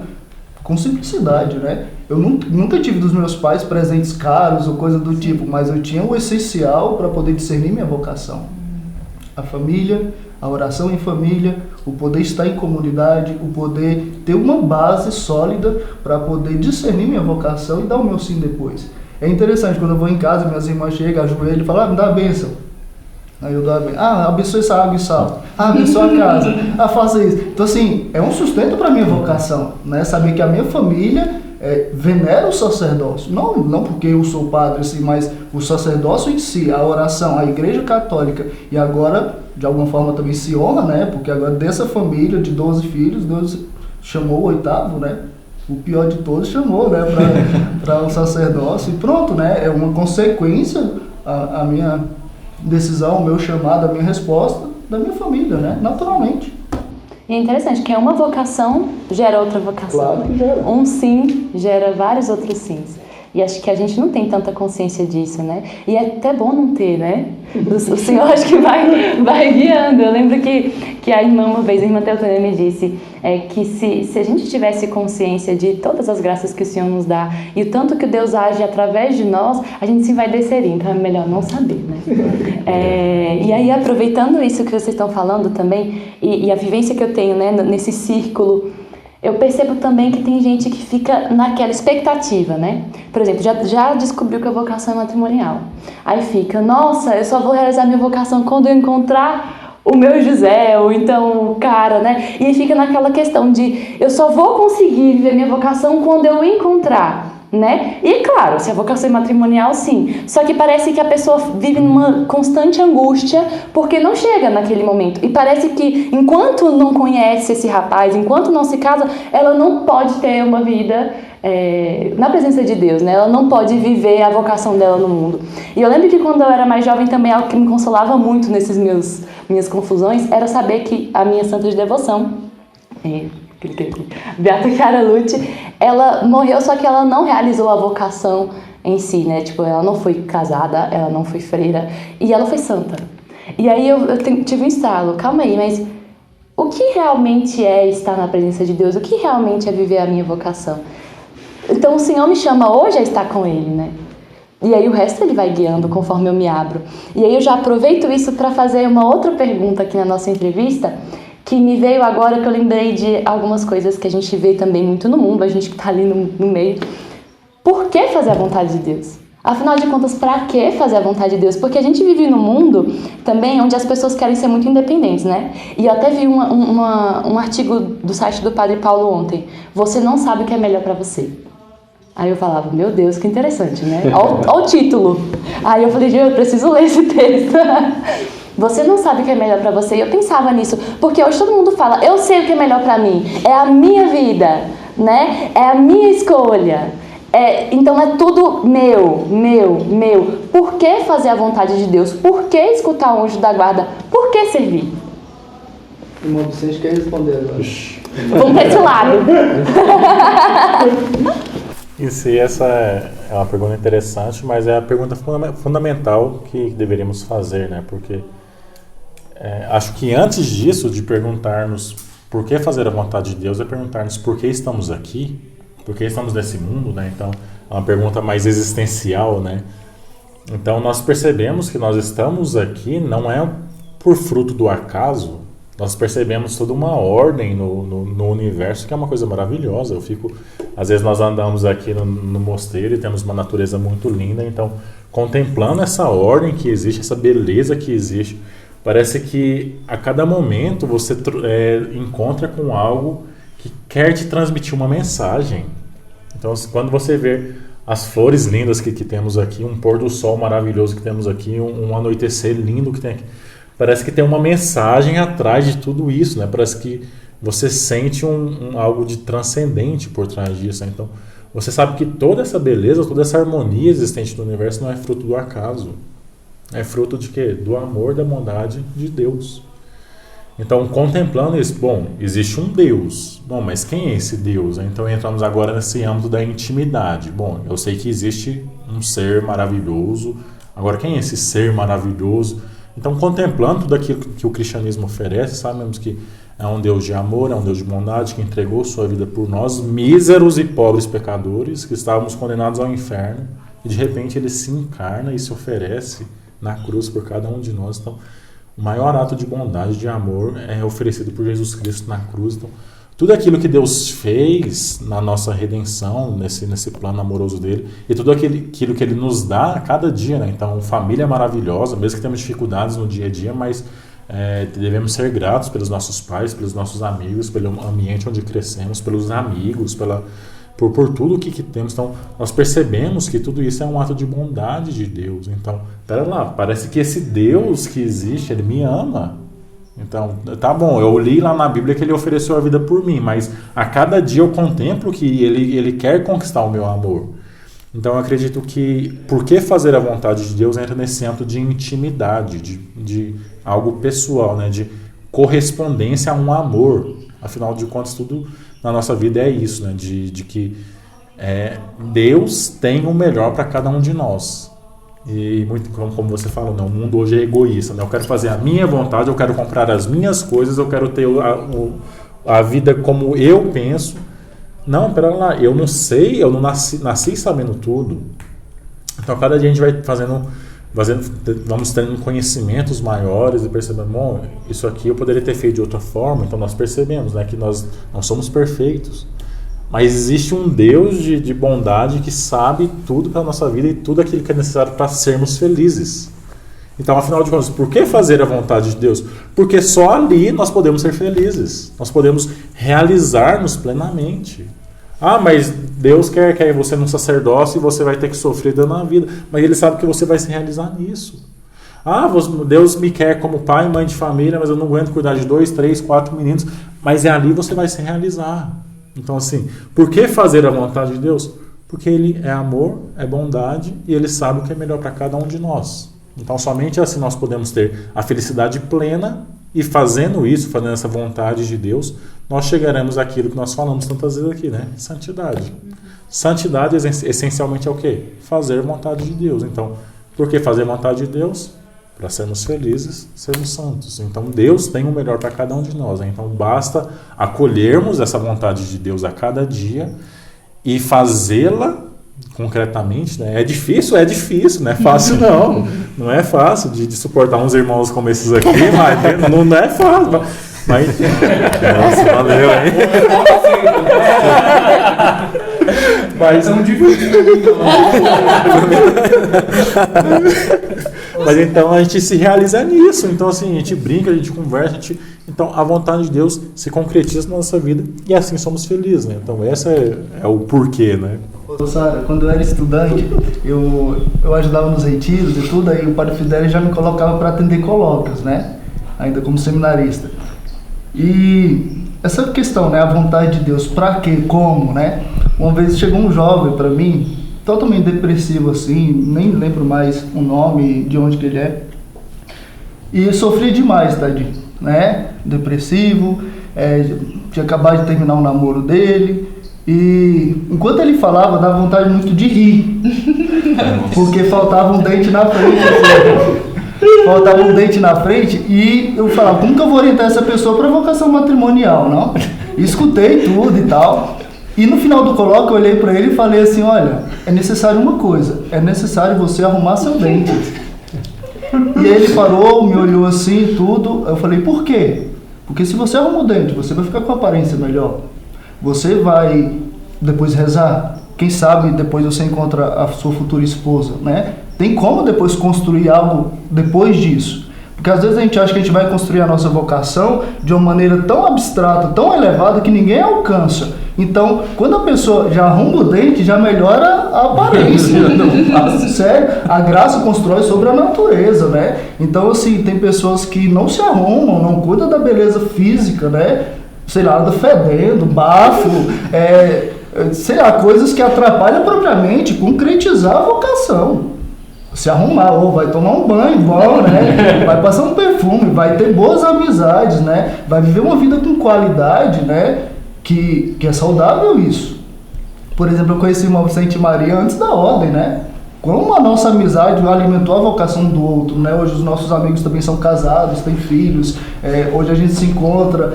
com simplicidade, né? Eu nunca tive dos meus pais presentes caros ou coisa do tipo, mas eu tinha o essencial para poder discernir minha vocação. A família, a oração em família, o poder estar em comunidade, o poder ter uma base sólida para poder discernir minha vocação e dar o meu sim depois. É interessante, quando eu vou em casa, minhas irmãs chegam, ajoelham e falam, me dá a bênção. Aí eu dou a bênção. Abençoe essa água e sal. Abençoe a casa. Faça isso. Então assim, é um sustento para a minha vocação, né? Saber que a minha família venera o sacerdócio. Não porque eu sou padre, assim, mas o sacerdócio em si, a oração, a igreja católica. E agora, de alguma forma, também se honra, né? Porque agora dessa família de 12 filhos, Deus chamou o 8º, né? O pior de todos chamou, né? Para o sacerdócio. E pronto, né? É uma consequência a minha decisão, o meu chamado, a minha resposta da minha família, né? Naturalmente. E é interessante que uma vocação gera outra vocação. Claro que gera. Um sim gera vários outros sims. E acho que a gente não tem tanta consciência disso, né? E é até bom não ter, né? O Senhor acho que vai guiando. Eu lembro que a irmã, uma vez, a irmã Teotônia me disse que se a gente tivesse consciência de todas as graças que o Senhor nos dá e o tanto que Deus age através de nós, a gente se envaideceria. Então é melhor não saber, né? E aí, aproveitando isso que vocês estão falando também, e a vivência que eu tenho, né, nesse círculo, eu percebo também que tem gente que fica naquela expectativa, né? Por exemplo, já descobriu que a vocação é matrimonial. Aí fica, nossa, eu só vou realizar minha vocação quando eu encontrar o meu José, ou então o cara, né? E aí fica naquela questão de, eu só vou conseguir viver minha vocação quando eu encontrar, né? E claro, se a vocação é matrimonial, sim. Só que parece que a pessoa vive numa constante angústia porque não chega naquele momento. E parece que enquanto não conhece esse rapaz, enquanto não se casa, ela não pode ter uma vida na presença de Deus, né? Ela não pode viver a vocação dela no mundo. E eu lembro que quando eu era mais jovem também, algo que me consolava muito nesses minhas confusões era saber que a minha santa de devoção, cliquei aqui. Beata Chiara Lute, ela morreu, só que ela não realizou a vocação em si, né? Tipo, ela não foi casada, ela não foi freira, e ela foi santa. E aí eu tive um estalo, calma aí, mas o que realmente é estar na presença de Deus? O que realmente é viver a minha vocação? Então o Senhor me chama hoje a estar com Ele, né? E aí o resto Ele vai guiando conforme eu me abro. E aí eu já aproveito isso para fazer uma outra pergunta aqui na nossa entrevista, que me veio agora, que eu lembrei de algumas coisas que a gente vê também muito no mundo, a gente que está ali no meio. Por que fazer a vontade de Deus? Afinal de contas, para que fazer a vontade de Deus? Porque a gente vive num mundo também onde as pessoas querem ser muito independentes, né? E eu até vi um artigo do site do Padre Paulo ontem. Você não sabe o que é melhor para você. Aí eu falava, meu Deus, que interessante, né? Olha o título. Aí eu falei, eu preciso ler esse texto. Você não sabe o que é melhor para você. E eu pensava nisso, porque hoje todo mundo fala, eu sei o que é melhor para mim. É a minha vida, né? É a minha escolha. Então é tudo meu. Por que fazer a vontade de Deus? Por que escutar o anjo da guarda? Por que servir? O irmão Vicente quer responder agora. Vamos para esse lado. Em si, essa é uma pergunta interessante, mas é a pergunta fundamental que deveríamos fazer, né? Porque acho que antes disso, de perguntarmos por que fazer a vontade de Deus, é perguntarmos por que estamos aqui, por que estamos nesse mundo, né? Então, é uma pergunta mais existencial, né? Então, nós percebemos que nós estamos aqui não é por fruto do acaso. Nós percebemos toda uma ordem no universo, que é uma coisa maravilhosa. Às vezes nós andamos aqui no mosteiro e temos uma natureza muito linda, então, contemplando essa ordem que existe, essa beleza que existe, parece que a cada momento você encontra com algo que quer te transmitir uma mensagem. Então, quando você vê as flores lindas que temos aqui, um pôr do sol maravilhoso que temos aqui, um anoitecer lindo que tem aqui, parece que tem uma mensagem atrás de tudo isso, né? Parece que você sente algo de transcendente por trás disso, né? Então, você sabe que toda essa beleza, toda essa harmonia existente no universo não é fruto do acaso. É fruto de quê? Do amor, da bondade de Deus. Então, contemplando isso, bom, existe um Deus. Bom, mas quem é esse Deus? Então, entramos agora nesse âmbito da intimidade. Bom, eu sei que existe um ser maravilhoso. Agora, quem é esse ser maravilhoso? Então, contemplando tudo aquilo que o cristianismo oferece, sabemos que é um Deus de amor, é um Deus de bondade, que entregou sua vida por nós, míseros e pobres pecadores, que estávamos condenados ao inferno, e de repente Ele se encarna e se oferece na cruz por cada um de nós. Então, o maior ato de bondade, de amor, é oferecido por Jesus Cristo na cruz. Então, tudo aquilo que Deus fez na nossa redenção, nesse plano amoroso dele, e tudo aquilo que ele nos dá a cada dia, né? Então, família maravilhosa, mesmo que temos dificuldades no dia a dia, mas devemos ser gratos pelos nossos pais, pelos nossos amigos, pelo ambiente onde crescemos, pelos amigos, por tudo o que temos. Então, nós percebemos que tudo isso é um ato de bondade de Deus. Então, pera lá, parece que esse Deus que existe, Ele me ama. Então, tá bom, eu li lá na Bíblia que Ele ofereceu a vida por mim, mas a cada dia eu contemplo que Ele quer conquistar o meu amor. Então, eu acredito que por que fazer a vontade de Deus entra nesse âmbito de intimidade, de algo pessoal, né? De correspondência a um amor. Afinal de contas, tudo na nossa vida é isso, né? De que Deus tem o melhor para cada um de nós. E muito como você falou, né? O mundo hoje é egoísta, né? Eu quero fazer a minha vontade, eu quero comprar as minhas coisas, eu quero ter a vida como eu penso. Não, pera lá, eu não sei, eu não nasci sabendo tudo. Então, cada dia a gente vai vamos tendo conhecimentos maiores e percebendo, bom, isso aqui eu poderia ter feito de outra forma. Então, nós percebemos, né, que nós não somos perfeitos. Mas existe um Deus de bondade que sabe tudo para a nossa vida e tudo aquilo que é necessário para sermos felizes. Então, afinal de contas, por que fazer a vontade de Deus? Porque só ali nós podemos ser felizes. Nós podemos realizar-nos plenamente. Ah, mas Deus quer você num sacerdócio e você vai ter que sofrer dando a vida. Mas Ele sabe que você vai se realizar nisso. Ah, Deus me quer como pai e mãe de família, mas eu não aguento cuidar de 2, 3, 4 meninos. Mas ali você vai se realizar. Então, assim, por que fazer a vontade de Deus? Porque Ele é amor, é bondade e Ele sabe o que é melhor para cada um de nós. Então, somente assim nós podemos ter a felicidade plena e fazendo essa vontade de Deus, nós chegaremos àquilo que nós falamos tantas vezes aqui, né? Santidade. Santidade essencialmente é o quê? Fazer a vontade de Deus. Então, por que fazer a vontade de Deus? Para sermos felizes, sermos santos. Então, Deus tem o melhor para cada um de nós, né? Então, basta acolhermos essa vontade de Deus a cada dia e fazê-la concretamente, né? É difícil, não é fácil não. Não é fácil de suportar uns irmãos como esses aqui, mas não é fácil. Mas, nossa, valeu, hein? Mas Mas então a gente se realiza nisso. Então assim, a gente brinca, a gente conversa, então a vontade de Deus se concretiza na nossa vida e assim somos felizes, né? Então esse é o porquê, né? Sara, quando eu era estudante, eu ajudava nos retiros e tudo, aí o Padre Fidelis já me colocava para atender colóquios, né? Ainda como seminarista. E essa questão, né? A vontade de Deus, para quê, como, né? Uma vez chegou um jovem para mim, totalmente depressivo assim, nem lembro mais o nome, de onde que ele é. E sofria demais, tadinho, né? Depressivo, tinha acabado de terminar o namoro dele. E enquanto ele falava, dava vontade muito de rir. Porque faltava um dente na frente. Assim. Faltava um dente na frente e eu falava, como que eu vou orientar essa pessoa para vocação matrimonial, não? Escutei tudo e tal. E no final do colóquio eu olhei para ele e falei assim, olha, é necessário uma coisa, é necessário você arrumar seu dente. E ele parou, me olhou assim e tudo. Eu falei, por quê? Porque se você arruma o dente, você vai ficar com a aparência melhor. Você vai depois rezar. Quem sabe depois você encontra a sua futura esposa, né? Tem como depois construir algo depois disso. Porque às vezes a gente acha que a gente vai construir a nossa vocação de uma maneira tão abstrata, tão elevada, que ninguém alcança. Então, quando a pessoa já arruma o dente, já melhora a aparência. Sério, a graça constrói sobre a natureza, né? Então, assim, tem pessoas que não se arrumam, não cuidam da beleza física, né? Sei lá, anda fedendo, bafo, sei lá, coisas que atrapalham propriamente concretizar a vocação. Se arrumar, ou vai tomar um banho bom, né? Vai passar um perfume, vai ter boas amizades, né? Vai viver uma vida com qualidade, né? Que é saudável isso. Por exemplo, eu conheci o irmão Vicente Maria antes da ordem, né? Como a nossa amizade alimentou a vocação do outro, né? Hoje os nossos amigos também são casados, têm filhos, hoje a gente se encontra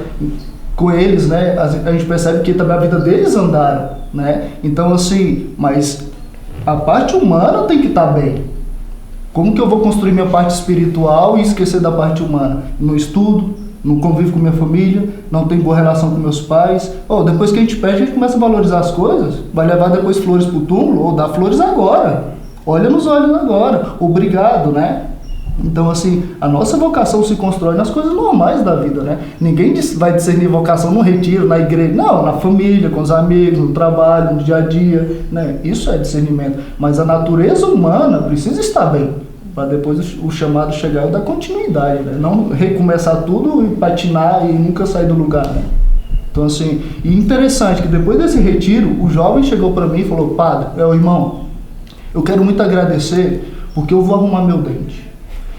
com eles, né? A gente percebe que também a vida deles andaram, né? Então assim, mas a parte humana tem que estar bem. Como que eu vou construir minha parte espiritual e esquecer da parte humana? No estudo, no convívio com minha família, não tenho boa relação com meus pais. Depois que a gente perde, a gente começa a valorizar as coisas, vai levar depois flores pro túmulo, ou dá flores agora. Olha nos olhos agora, obrigado, né? Então, assim, a nossa vocação se constrói nas coisas normais da vida, né? Ninguém vai discernir vocação no retiro, na igreja, não, na família, com os amigos, no trabalho, no dia a dia, né? Isso é discernimento. Mas a natureza humana precisa estar bem, para depois o chamado chegar e dar continuidade, né? Não recomeçar tudo e patinar e nunca sair do lugar, né? Então, assim, e interessante que depois desse retiro, o jovem chegou para mim e falou, padre, irmão, eu quero muito agradecer porque eu vou arrumar meu dente.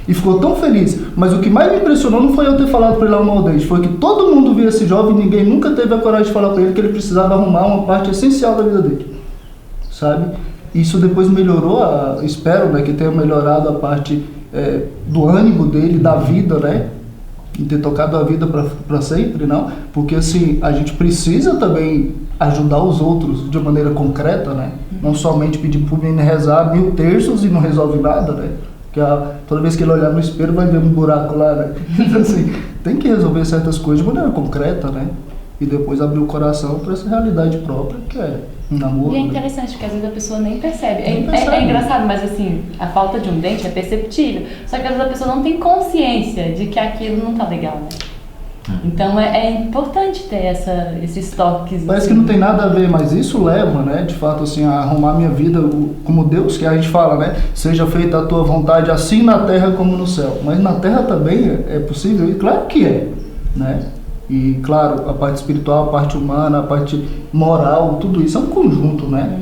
E ficou tão feliz, mas o que mais me impressionou não foi eu ter falado para ele arrumar o dente, foi que todo mundo via esse jovem e ninguém nunca teve a coragem de falar para ele que ele precisava arrumar uma parte essencial da vida dele, sabe? Isso depois melhorou, espero, né, que tenha melhorado a parte do ânimo dele, da vida, né? E ter tocado a vida para sempre, não? Porque assim, a gente precisa também ajudar os outros de maneira concreta, né? Não somente pedir para o menino rezar 1000 terços e não resolve nada, né? Porque toda vez que ele olhar no espelho vai ver um buraco lá, né? Então, assim, tem que resolver certas coisas de maneira concreta, né? E depois abrir o coração para essa realidade própria, que é um namoro. E é interessante, porque às vezes a pessoa nem percebe. É engraçado, mas assim, a falta de um dente é perceptível. Só que às vezes a pessoa não tem consciência de que aquilo não tá legal, né? Então é importante ter esses toques. Parece que não tem nada a ver, mas isso leva, né, de fato, assim, a arrumar minha vida como Deus, que a gente fala, né, seja feita a tua vontade assim na terra como no céu. Mas na terra também é possível, e claro que é, né? E claro, a parte espiritual, a parte humana, a parte moral, tudo isso é um conjunto, né?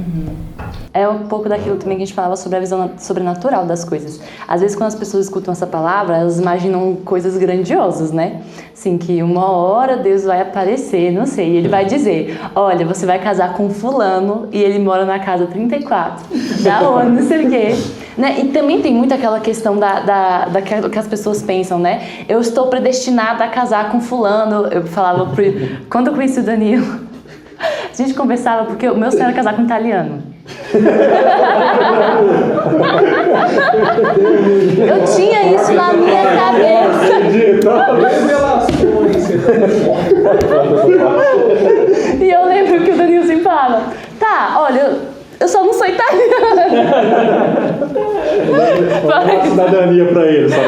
É um pouco daquilo também que a gente falava sobre a visão sobrenatural das coisas. Às vezes, quando as pessoas escutam essa palavra, elas imaginam coisas grandiosas, né? Assim, que uma hora Deus vai aparecer, não sei, e Ele vai dizer, olha, você vai casar com fulano e ele mora na casa 34, da onde, não sei o quê. Né? E também tem muito aquela questão que as pessoas pensam, né? Eu estou predestinada a casar com fulano. Eu falava, quando eu conheci o Danilo, a gente conversava, porque o meu sonho era casar com um italiano. Eu tinha isso na minha cabeça. E eu lembro que o Danilo sempre falava, tá, olha, eu só não sou italiana. Dá cidadania pra ele, sabe?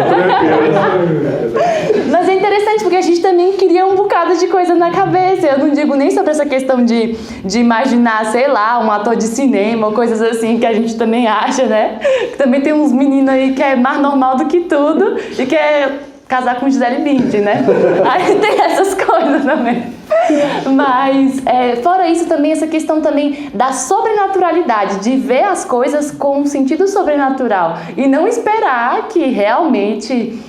Mas é interessante porque a gente também queria um bocado de coisa na cabeça. Eu não digo nem sobre essa questão de imaginar, sei lá, um ator de cinema ou coisas assim que a gente também acha, né? Que também tem uns meninos aí que é mais normal do que tudo e quer casar com Gisele Bündchen, né? Aí tem essas coisas também. Mas, fora isso também, essa questão também da sobrenaturalidade, de ver as coisas com um sentido sobrenatural e não esperar que realmente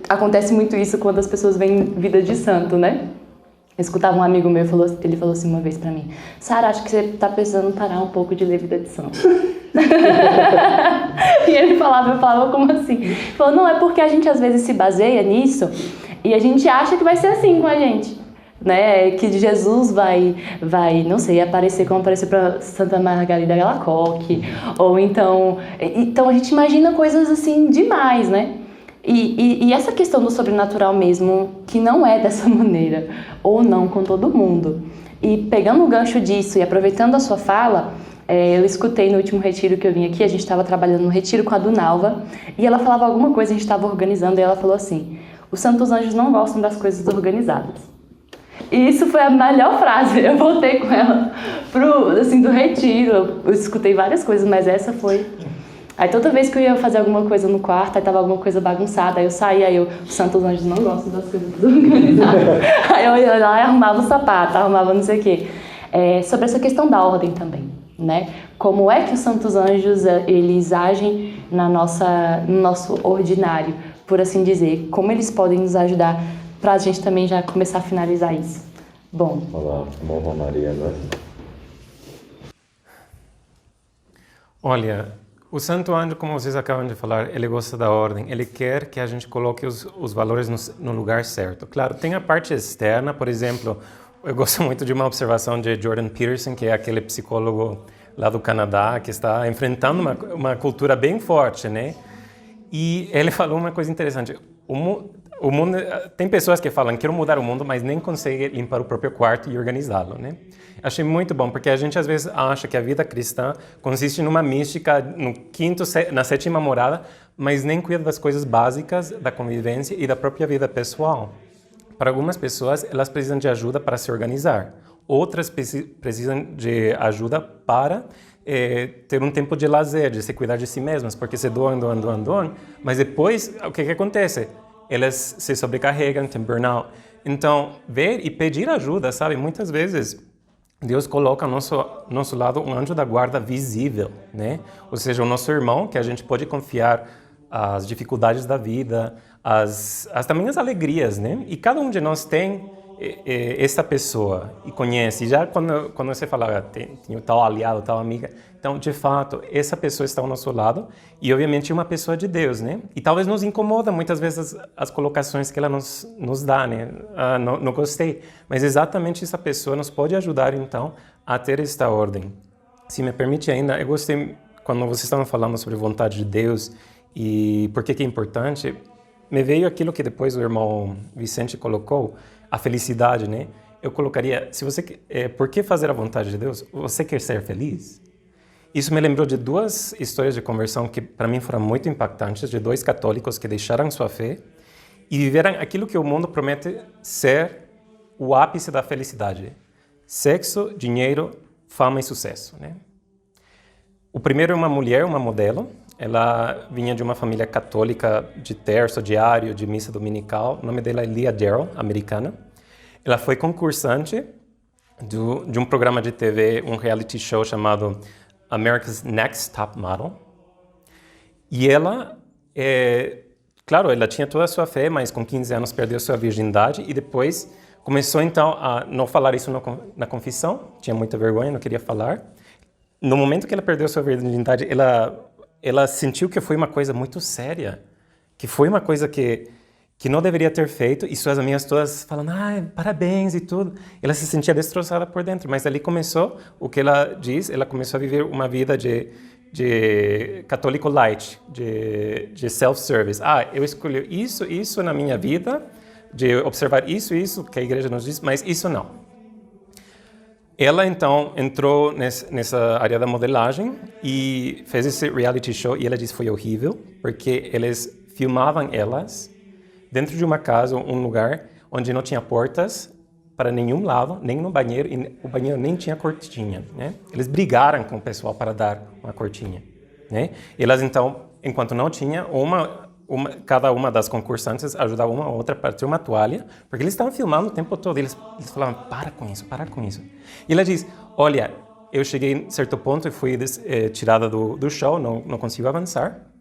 acontece muito isso quando as pessoas veem vida de santo, né? Eu escutava um amigo meu, ele falou assim uma vez pra mim, Sara, acho que você tá precisando parar um pouco de ler vida de santo. E eu falava, como assim? Ele falou, não, é porque a gente às vezes se baseia nisso e a gente acha que vai ser assim com a gente. Né, que Jesus vai, não sei, aparecer como apareceu para Santa Margarida Alacoque, ou então a gente imagina coisas assim demais, né? E essa questão do sobrenatural mesmo, que não é dessa maneira, ou não com todo mundo. E pegando o gancho disso e aproveitando a sua fala, eu escutei no último retiro que eu vim aqui, a gente estava trabalhando no retiro com a Dunalva, e ela falava alguma coisa, a gente estava organizando, e ela falou assim, os santos anjos não gostam das coisas organizadas. E isso foi a melhor frase. Eu voltei com ela do retiro. Eu escutei várias coisas, mas essa foi. Aí toda vez que eu ia fazer alguma coisa no quarto, aí tava alguma coisa bagunçada, aí eu saía, os santos anjos não gostam das coisas desorganizadas. Aí eu ia lá e arrumava o sapato, arrumava não sei o quê. Sobre essa questão da ordem também, né? Como é que os santos anjos, eles agem no nosso ordinário, por assim dizer? Como eles podem nos ajudar para a gente também já começar a finalizar isso. Bom. Olá, Vovó Maria agora. Olha, o Santo Anjo, como vocês acabam de falar, ele gosta da ordem. Ele quer que a gente coloque os valores no lugar certo. Claro, tem a parte externa, por exemplo, eu gosto muito de uma observação de Jordan Peterson, que é aquele psicólogo lá do Canadá, que está enfrentando uma cultura bem forte, né? E ele falou uma coisa interessante. O mundo, tem pessoas que falam, quero mudar o mundo, mas nem conseguem limpar o próprio quarto e organizá-lo, né? Achei muito bom, porque a gente às vezes acha que a vida cristã consiste numa mística, na sétima morada, mas nem cuida das coisas básicas da convivência e da própria vida pessoal. Para algumas pessoas, elas precisam de ajuda para se organizar. Outras precisam de ajuda para ter um tempo de lazer, de se cuidar de si mesmas, porque se doam, mas depois, o que acontece? Elas se sobrecarregam, tem burnout. Então, ver e pedir ajuda, sabe? Muitas vezes, Deus coloca ao nosso lado um anjo da guarda visível, né? Ou seja, o nosso irmão, que a gente pode confiar as dificuldades da vida, também as alegrias, né? E cada um de nós tem essa pessoa e conhece. Já quando você fala, tem tal aliado, tal amiga, então, de fato, essa pessoa está ao nosso lado e, obviamente, uma pessoa de Deus, né? E talvez nos incomoda muitas vezes as colocações que ela nos dá, né? Não gostei. Mas exatamente essa pessoa nos pode ajudar, então, a ter esta ordem. Se me permite ainda, eu gostei quando vocês estavam falando sobre a vontade de Deus e por que é importante, me veio aquilo que depois o irmão Vicente colocou, a felicidade, né? Eu colocaria, por que fazer a vontade de Deus? Você quer ser feliz? Isso me lembrou de duas histórias de conversão que para mim foram muito impactantes, de dois católicos que deixaram sua fé e viveram aquilo que o mundo promete ser o ápice da felicidade. Sexo, dinheiro, fama e sucesso, né? O primeiro é uma mulher, uma modelo. Ela vinha de uma família católica de terço diário, de missa dominical. O nome dela é Leah Darrell, americana. Ela foi concursante de um programa de TV, um reality show chamado America's Next Top Model. E ela, claro, ela tinha toda a sua fé, mas com 15 anos perdeu sua virgindade e depois começou então a não falar isso na confissão, tinha muita vergonha, não queria falar. No momento que ela perdeu sua virgindade, ela sentiu que foi uma coisa muito séria, que foi uma coisa que não deveria ter feito, e suas amigas todas falando, parabéns e tudo. Ela se sentia destroçada por dentro, mas ali começou, o que ela diz, ela começou a viver uma vida de católico light, de self-service. Eu escolhi isso na minha vida, de observar isso que a igreja nos diz, mas isso não. Ela, então, entrou nessa área da modelagem e fez esse reality show, e ela disse que foi horrível, porque eles filmavam elas dentro de uma casa, um lugar onde não tinha portas para nenhum lado, nem no banheiro, e o banheiro nem tinha cortina, né? Eles brigaram com o pessoal para dar uma cortina, né? Elas, então, enquanto não tinha, cada uma das concursantes ajudava uma ou outra para ter uma toalha, porque eles estavam filmando o tempo todo, eles falavam, para com isso. E ela diz, olha, eu cheguei a certo ponto e fui tirada do show, não consigo avançar,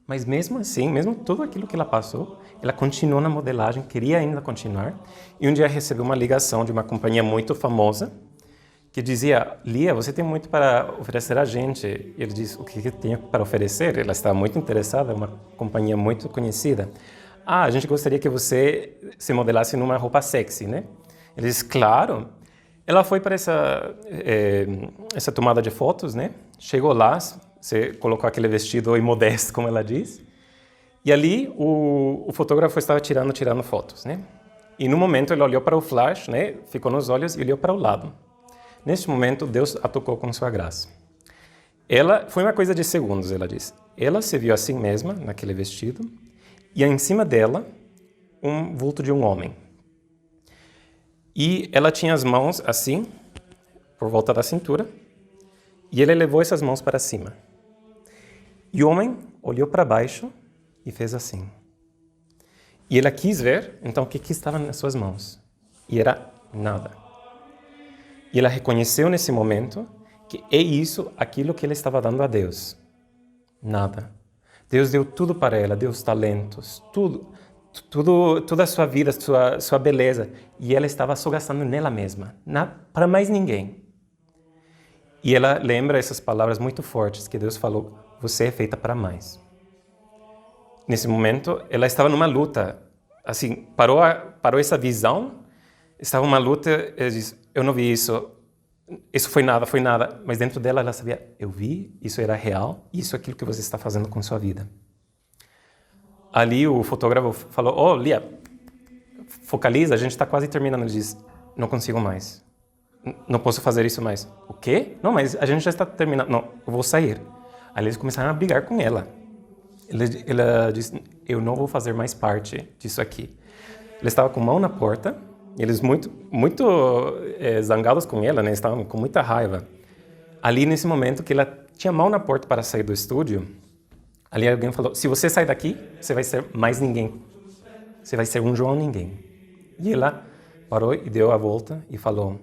mas mesmo assim, mesmo tudo aquilo que ela passou, ela continuou na modelagem, queria ainda continuar, e um dia recebeu uma ligação de uma companhia muito famosa, que dizia, Lia, você tem muito para oferecer a gente. E ele disse, o que eu tenho para oferecer? Ela estava muito interessada, uma companhia muito conhecida. A gente gostaria que você se modelasse numa roupa sexy, né? Ele disse, claro. Ela foi para essa tomada de fotos, né? Chegou lá, você colocou aquele vestido imodesto, como ela diz. E ali o fotógrafo estava tirando fotos, né? E no momento ele olhou para o flash, né? Ficou nos olhos e olhou para o lado. Neste momento, Deus a tocou com sua graça. Foi uma coisa de segundos, ela disse. Ela se viu assim mesma, naquele vestido, e em cima dela, um vulto de um homem. E ela tinha as mãos assim, por volta da cintura, e ele levou essas mãos para cima. E o homem olhou para baixo e fez assim. E ela quis ver, então, o que estava nas suas mãos. E era nada. E ela reconheceu nesse momento que é isso, aquilo que ela estava dando a Deus. Nada. Deus deu tudo para ela, deu os talentos, tudo, toda a sua vida, sua beleza. E ela estava só gastando nela mesma, para mais ninguém. E ela lembra essas palavras muito fortes que Deus falou, você é feita para mais. Nesse momento, ela estava numa luta. Assim, parou essa visão, estava uma luta, ela disse, eu não vi isso foi nada, mas dentro dela ela sabia, eu vi, isso era real, isso é aquilo que você está fazendo com sua vida. Ali o fotógrafo falou, Lia, focaliza, a gente está quase terminando. Ele disse, não consigo mais, não posso fazer isso mais. O quê? Não, mas a gente já está terminando, não, eu vou sair. Aí eles começaram a brigar com ela. Ela disse, eu não vou fazer mais parte disso aqui. Ela estava com a mão na porta, eles muito zangados com ela, né? Estavam com muita raiva. Ali, nesse momento que ela tinha a mão na porta para sair do estúdio, ali alguém falou, se você sair daqui, você vai ser mais ninguém. Você vai ser um João ninguém. E ela parou e deu a volta e falou,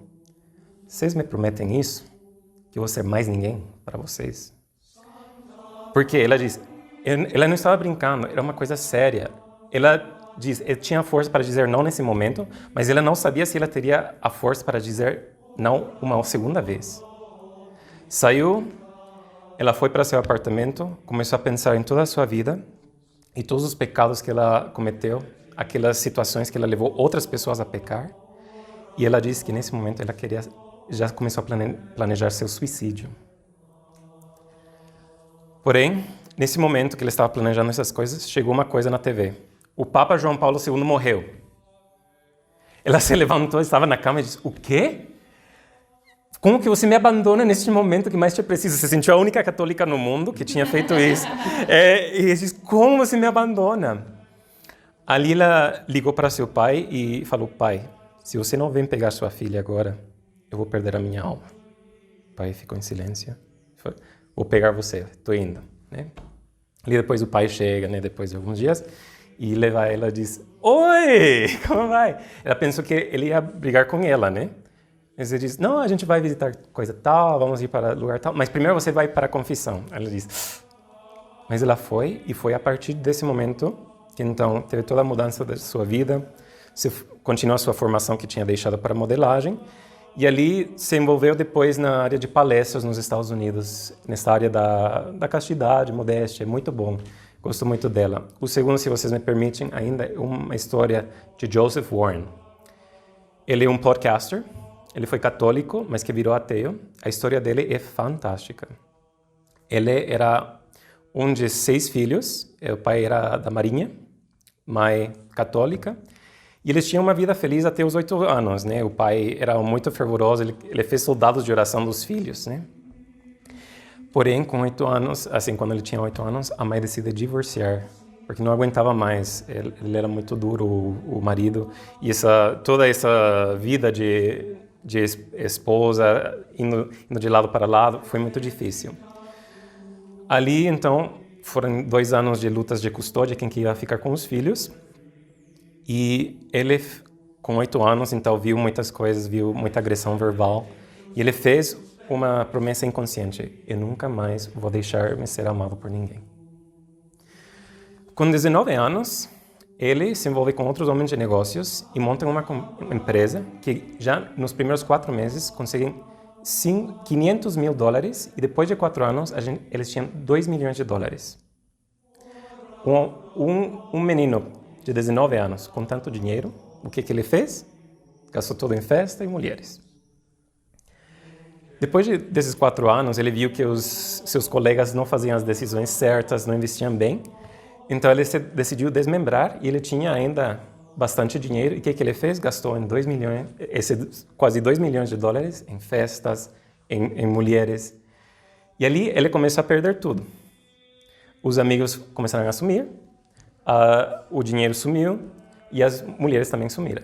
vocês me prometem isso? Que eu vou ser mais ninguém para vocês? Porque ela disse, ela não estava brincando, era uma coisa séria. Ela diz, eu tinha força para dizer não nesse momento, mas ela não sabia se ela teria a força para dizer não uma segunda vez. Saiu, ela foi para seu apartamento, começou a pensar em toda a sua vida e todos os pecados que ela cometeu, aquelas situações que ela levou outras pessoas a pecar. E ela disse que nesse momento ela já começou a planejar seu suicídio. Porém, nesse momento que ela estava planejando essas coisas, chegou uma coisa na TV. O Papa João Paulo II morreu. Ela se levantou, estava na cama e disse, o quê? Como que você me abandona neste momento que mais te preciso? Você sentiu a única católica no mundo que tinha feito isso. E disse, como você me abandona? Ali ela ligou para seu pai e falou, pai, se você não vem pegar sua filha agora, eu vou perder a minha alma. O pai ficou em silêncio. Falou, vou pegar você, estou indo. Né? Ali depois o pai chega, né, depois de alguns dias, e leva ela e diz, oi, como vai? Ela pensou que ele ia brigar com ela, né? Ele diz, não, a gente vai visitar coisa tal, vamos ir para lugar tal, mas primeiro você vai para a confissão. Ela diz, mas ela foi, e foi a partir desse momento que então teve toda a mudança da sua vida, continuou a sua formação que tinha deixado para modelagem, e ali se envolveu depois na área de palestras nos Estados Unidos, nessa área da castidade, modéstia, é muito bom, gosto muito dela. O segundo, se vocês me permitem, ainda é uma história de Joseph Warren. Ele é um podcaster, ele foi católico, mas que virou ateu. A história dele é fantástica. Ele era um de 6 filhos, o pai era da Marinha, mãe católica, e eles tinham uma vida feliz até os 8 anos, né? O pai era muito fervoroso, ele fez soldados de oração dos filhos, né? Porém, com 8 anos, assim, quando ele tinha 8 anos, a mãe decide divorciar, porque não aguentava mais. Ele era muito duro, o marido, e toda essa vida de esposa, indo de lado para lado, foi muito difícil. Ali, então, foram 2 anos de lutas de custódia, quem que ia ficar com os filhos. E ele, com 8 anos, então, viu muitas coisas, viu muita agressão verbal. E ele fez uma promessa inconsciente. Eu nunca mais vou deixar-me ser amado por ninguém. Com 19 anos, ele se envolve com outros homens de negócios e monta uma empresa que já nos primeiros 4 meses conseguem $500 mil, e depois de 4 anos eles tinham $2 milhões. Um menino de 19 anos com tanto dinheiro, o que ele fez? Gastou tudo em festa e mulheres. Depois desses 4 anos, ele viu que os seus colegas não faziam as decisões certas, não investiam bem, então ele decidiu desmembrar e ele tinha ainda bastante dinheiro. E o que ele fez? Gastou em quase $2 milhões em festas, em mulheres. E ali ele começou a perder tudo. Os amigos começaram a sumir, o dinheiro sumiu e as mulheres também sumiram.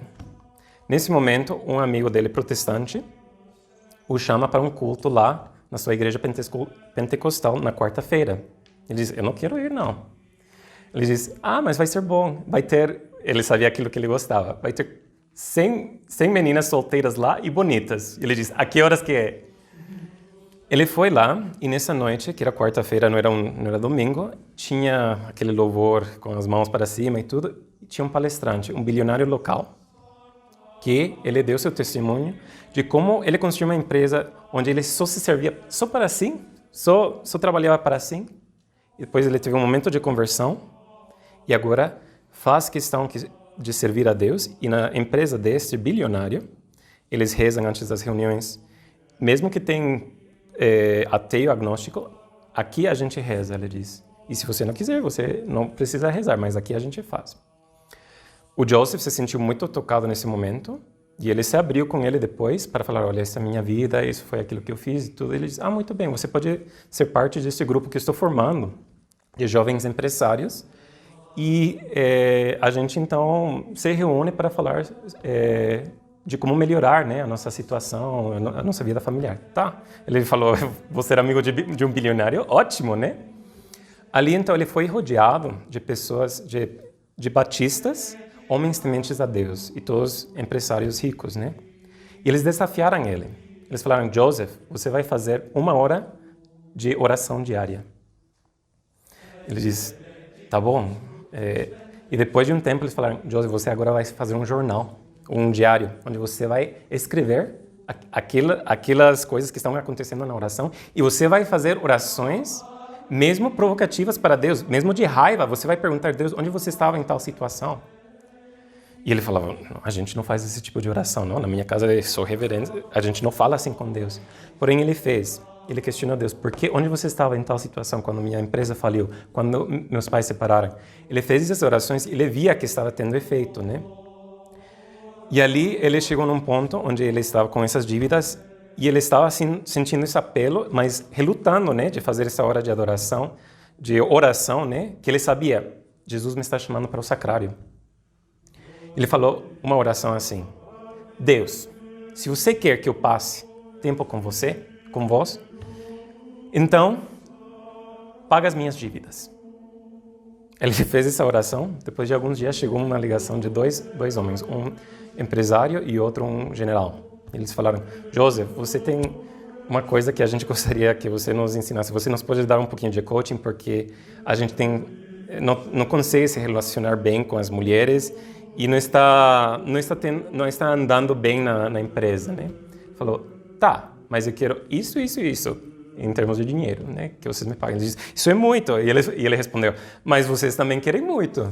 Nesse momento, um amigo dele, protestante, o chama para um culto lá na sua igreja pentecostal na quarta-feira. Ele diz, eu não quero ir, não. Ele diz, mas vai ser bom, vai ter... Ele sabia aquilo que ele gostava. Vai ter 100 meninas solteiras lá e bonitas. Ele diz, a que horas que é? Ele foi lá e nessa noite, que era quarta-feira, não era domingo, tinha aquele louvor com as mãos para cima e tudo, e tinha um palestrante, um bilionário local, que ele deu seu testemunho de como ele construiu uma empresa onde ele só se servia só para si, só trabalhava para si, e depois ele teve um momento de conversão, e agora faz questão de servir a Deus, e na empresa deste bilionário, eles rezam antes das reuniões, mesmo que tem ateu, agnóstico, aqui a gente reza, ele diz. E se você não quiser, você não precisa rezar, mas aqui a gente faz. O Joseph se sentiu muito tocado nesse momento, e ele se abriu com ele depois para falar, olha, essa é a minha vida, isso foi aquilo que eu fiz e tudo. Ele diz, muito bem, você pode ser parte desse grupo que eu estou formando, de jovens empresários, e a gente então se reúne para falar de como melhorar, né, a nossa situação, a nossa vida familiar. Tá? Ele falou, vou ser amigo de um bilionário? Ótimo, né? Ali então ele foi rodeado de pessoas, de batistas, homens tementes a Deus e todos empresários ricos, né? E eles desafiaram ele. Eles falaram, Joseph, você vai fazer 1 hora de oração diária. Ele diz, tá bom. E depois de um tempo eles falaram, Joseph, você agora vai fazer um jornal, um diário, onde você vai escrever aquelas coisas que estão acontecendo na oração e você vai fazer orações mesmo provocativas para Deus, mesmo de raiva, você vai perguntar a Deus onde você estava em tal situação. E ele falava, a gente não faz esse tipo de oração, não, na minha casa eu sou reverente, a gente não fala assim com Deus. Porém ele questionou Deus, por que, onde você estava em tal situação, quando minha empresa faliu, quando meus pais se separaram? Ele fez essas orações e ele via que estava tendo efeito, né? E ali ele chegou num ponto onde ele estava com essas dívidas e ele estava assim, sentindo esse apelo, mas relutando, né, de fazer essa hora de adoração, de oração, né, que ele sabia, Jesus me está chamando para o sacrário. Ele falou uma oração assim, Deus, se você quer que eu passe tempo com você, com vós, então, paga as minhas dívidas. Ele fez essa oração, depois de alguns dias chegou uma ligação de dois homens, um empresário e outro um general. Eles falaram, Joseph, você tem uma coisa que a gente gostaria que você nos ensinasse. Você nos pode dar um pouquinho de coaching, porque a gente não consegue se relacionar bem com as mulheres e não está andando bem na empresa, né? Falou, tá, mas eu quero isso, em termos de dinheiro, né? Que vocês me paguem. Ele disse, isso é muito. E ele respondeu, mas vocês também querem muito.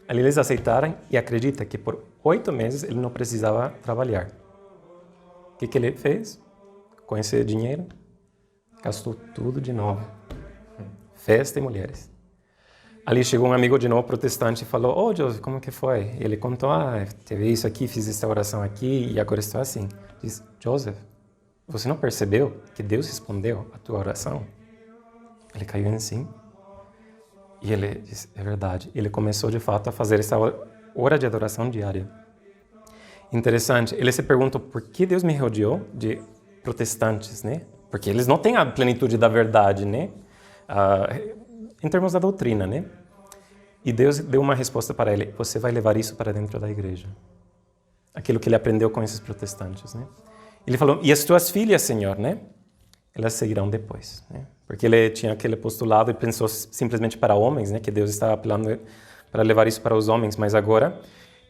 Ali eles aceitaram e acredita que por 8 meses ele não precisava trabalhar. O que ele fez? Com esse dinheiro, gastou tudo de novo. Festa e mulheres. Ali chegou um amigo de novo protestante e falou, ô Joseph, como que foi? E ele contou, teve isso aqui, fiz essa oração aqui e agora estou assim. Diz, Joseph, você não percebeu que Deus respondeu a tua oração? Ele caiu em si. E ele disse, é verdade. Ele começou de fato a fazer essa hora de adoração diária. Interessante, ele se perguntou por que Deus me rodeou de protestantes, né? Porque eles não têm a plenitude da verdade, né? Em termos da doutrina, né? E Deus deu uma resposta para ele, você vai levar isso para dentro da igreja. Aquilo que ele aprendeu com esses protestantes, né? Ele falou, e as tuas filhas, Senhor, né? Elas seguirão depois, né? Porque ele tinha aquele postulado e pensou simplesmente para homens, né? Que Deus estava apelando para levar isso para os homens, mas agora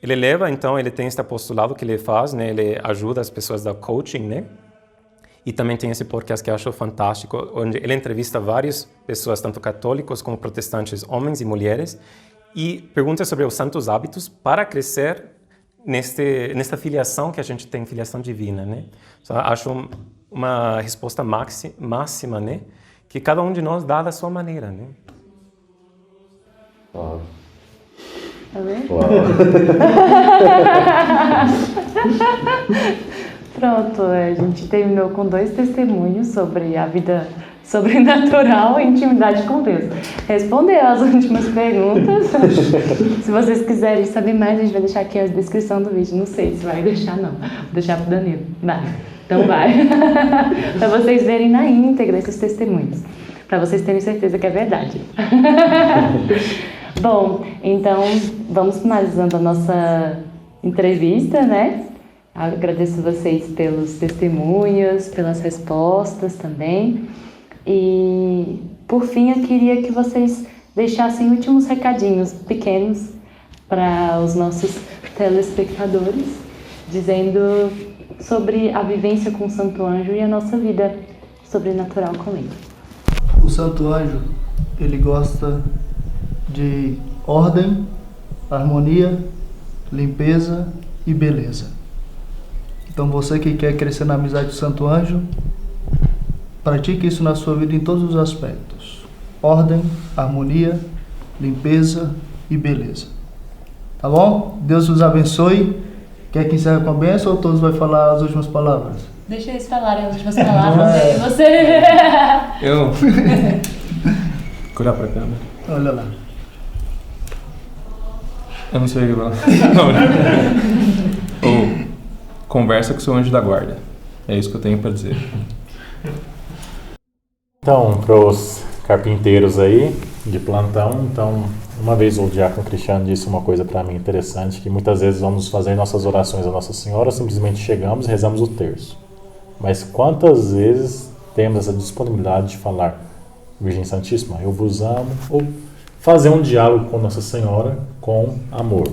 ele leva, então, ele tem esse postulado que ele faz, né? Ele ajuda as pessoas da coaching, né? E também tem esse podcast que eu acho fantástico, onde ele entrevista várias pessoas, tanto católicos como protestantes, homens e mulheres, e pergunta sobre os santos hábitos para crescer nesta filiação que a gente tem, filiação divina, né? Então, acho uma resposta máxima, né? Que cada um de nós dá da sua maneira, né? Uau. Tá vendo? Uau. Pronto, a gente terminou com 2 testemunhos sobre a vida sobrenatural e intimidade com Deus. Respondeu as últimas perguntas. Se vocês quiserem saber mais, a gente vai deixar aqui a descrição do vídeo. Não sei se vai deixar, não. Vou deixar pro Danilo. Vai. Então vai. Para vocês verem na íntegra esses testemunhos. Para vocês terem certeza que é verdade. Bom, então vamos finalizando a nossa entrevista, né? Agradeço vocês pelos testemunhos, pelas respostas também. E, por fim, eu queria que vocês deixassem últimos recadinhos pequenos para os nossos telespectadores, dizendo sobre a vivência com o Santo Anjo e a nossa vida sobrenatural com ele. O Santo Anjo, ele gosta de ordem, harmonia, limpeza e beleza. Então você que quer crescer na amizade do Santo Anjo, pratique isso na sua vida em todos os aspectos. Ordem, harmonia, limpeza e beleza. Tá bom? Deus os abençoe. Quer que encerre com a bênção ou todos vão falar as últimas palavras? Deixa eles falarem as últimas palavras aí. Você... Eu... Curar pra câmera. Olha lá. Eu não sei o que falar. Ou conversa com o seu anjo da guarda. É isso que eu tenho para dizer. Então, para os carpinteiros aí, de plantão, então, uma vez o diácono Cristiano disse uma coisa para mim interessante, que muitas vezes vamos fazer nossas orações a Nossa Senhora, simplesmente chegamos e rezamos o terço. Mas quantas vezes temos essa disponibilidade de falar, Virgem Santíssima, eu vos amo, ou fazer um diálogo com Nossa Senhora com amor.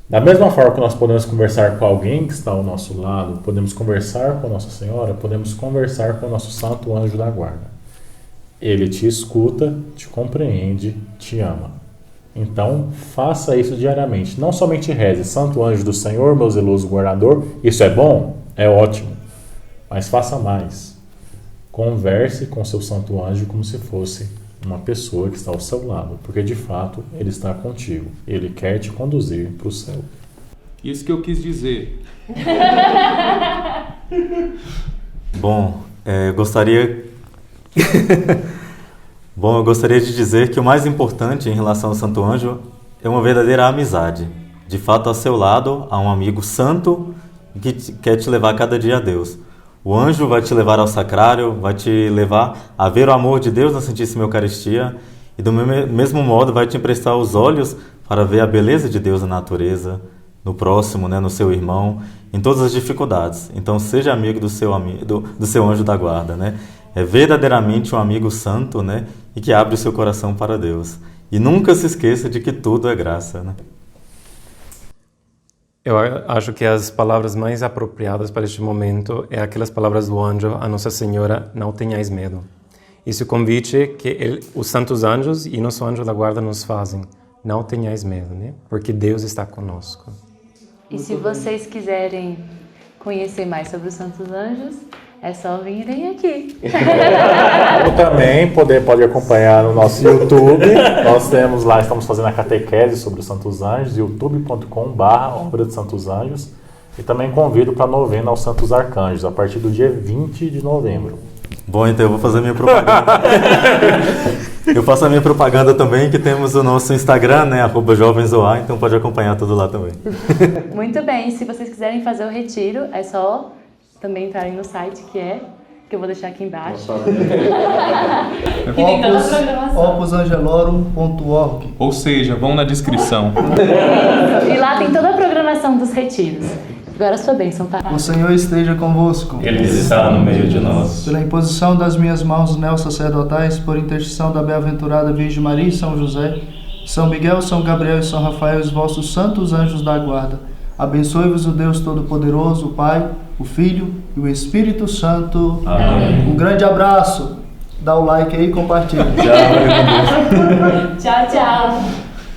Da mesma forma que nós podemos conversar com alguém que está ao nosso lado, podemos conversar com Nossa Senhora, podemos conversar com o nosso Santo Anjo da Guarda. Ele te escuta, te compreende, te ama. Então, faça isso diariamente. Não somente reze, Santo Anjo do Senhor, meu zeloso guardador. Isso é bom? É ótimo. Mas faça mais. Converse com seu Santo Anjo como se fosse uma pessoa que está ao seu lado, porque de fato ele está contigo. Ele quer te conduzir para o céu. Isso que eu quis dizer. Bom, eu gostaria de dizer que o mais importante em relação ao Santo Anjo é uma verdadeira amizade. De fato, ao seu lado há um amigo santo que quer te levar cada dia a Deus. O anjo vai te levar ao sacrário, vai te levar a ver o amor de Deus na Santíssima Eucaristia e do mesmo modo vai te emprestar os olhos para ver a beleza de Deus na natureza, no próximo, né, no seu irmão, em todas as dificuldades. Então seja amigo do seu anjo da guarda, né? É verdadeiramente um amigo santo, né, e que abre o seu coração para Deus. E nunca se esqueça de que tudo é graça, né? Eu acho que as palavras mais apropriadas para este momento é aquelas palavras do anjo a Nossa Senhora: não tenhais medo. Esse convite que os santos anjos e nosso anjo da guarda nos fazem: não tenhais medo, né? Porque Deus está conosco. E se vocês quiserem conhecer mais sobre os santos anjos, é só virem aqui. Ou também pode acompanhar no nosso YouTube. Nós temos lá, estamos fazendo a catequese sobre os Santos Anjos, youtube.com/Obra de Santos Anjos. E também convido para a novena aos Santos Arcanjos, a partir do dia 20 de novembro. Bom, então eu vou fazer minha propaganda. Eu faço a minha propaganda também, que temos o nosso Instagram, né, @jovensoar, então pode acompanhar tudo lá também. Muito bem, se vocês quiserem fazer o retiro, é só também entrarem no site que eu vou deixar aqui embaixo. Que tem toda a programação. opusangelorum.org. Ou seja, vão na descrição. E lá tem toda a programação dos retiros. Agora a sua bênção, tá? O Senhor esteja convosco. Ele está no meio de nós. Pela imposição das minhas mãos neossacerdotais, por intercessão da bem-aventurada Virgem Maria e São José, São Miguel, São Gabriel e São Rafael, os vossos santos anjos da guarda, abençoe-vos o Deus Todo-Poderoso, o Pai, o Filho e o Espírito Santo. Amém. Um grande abraço. Dá o like aí e compartilha. Tchau, Tchau, tchau.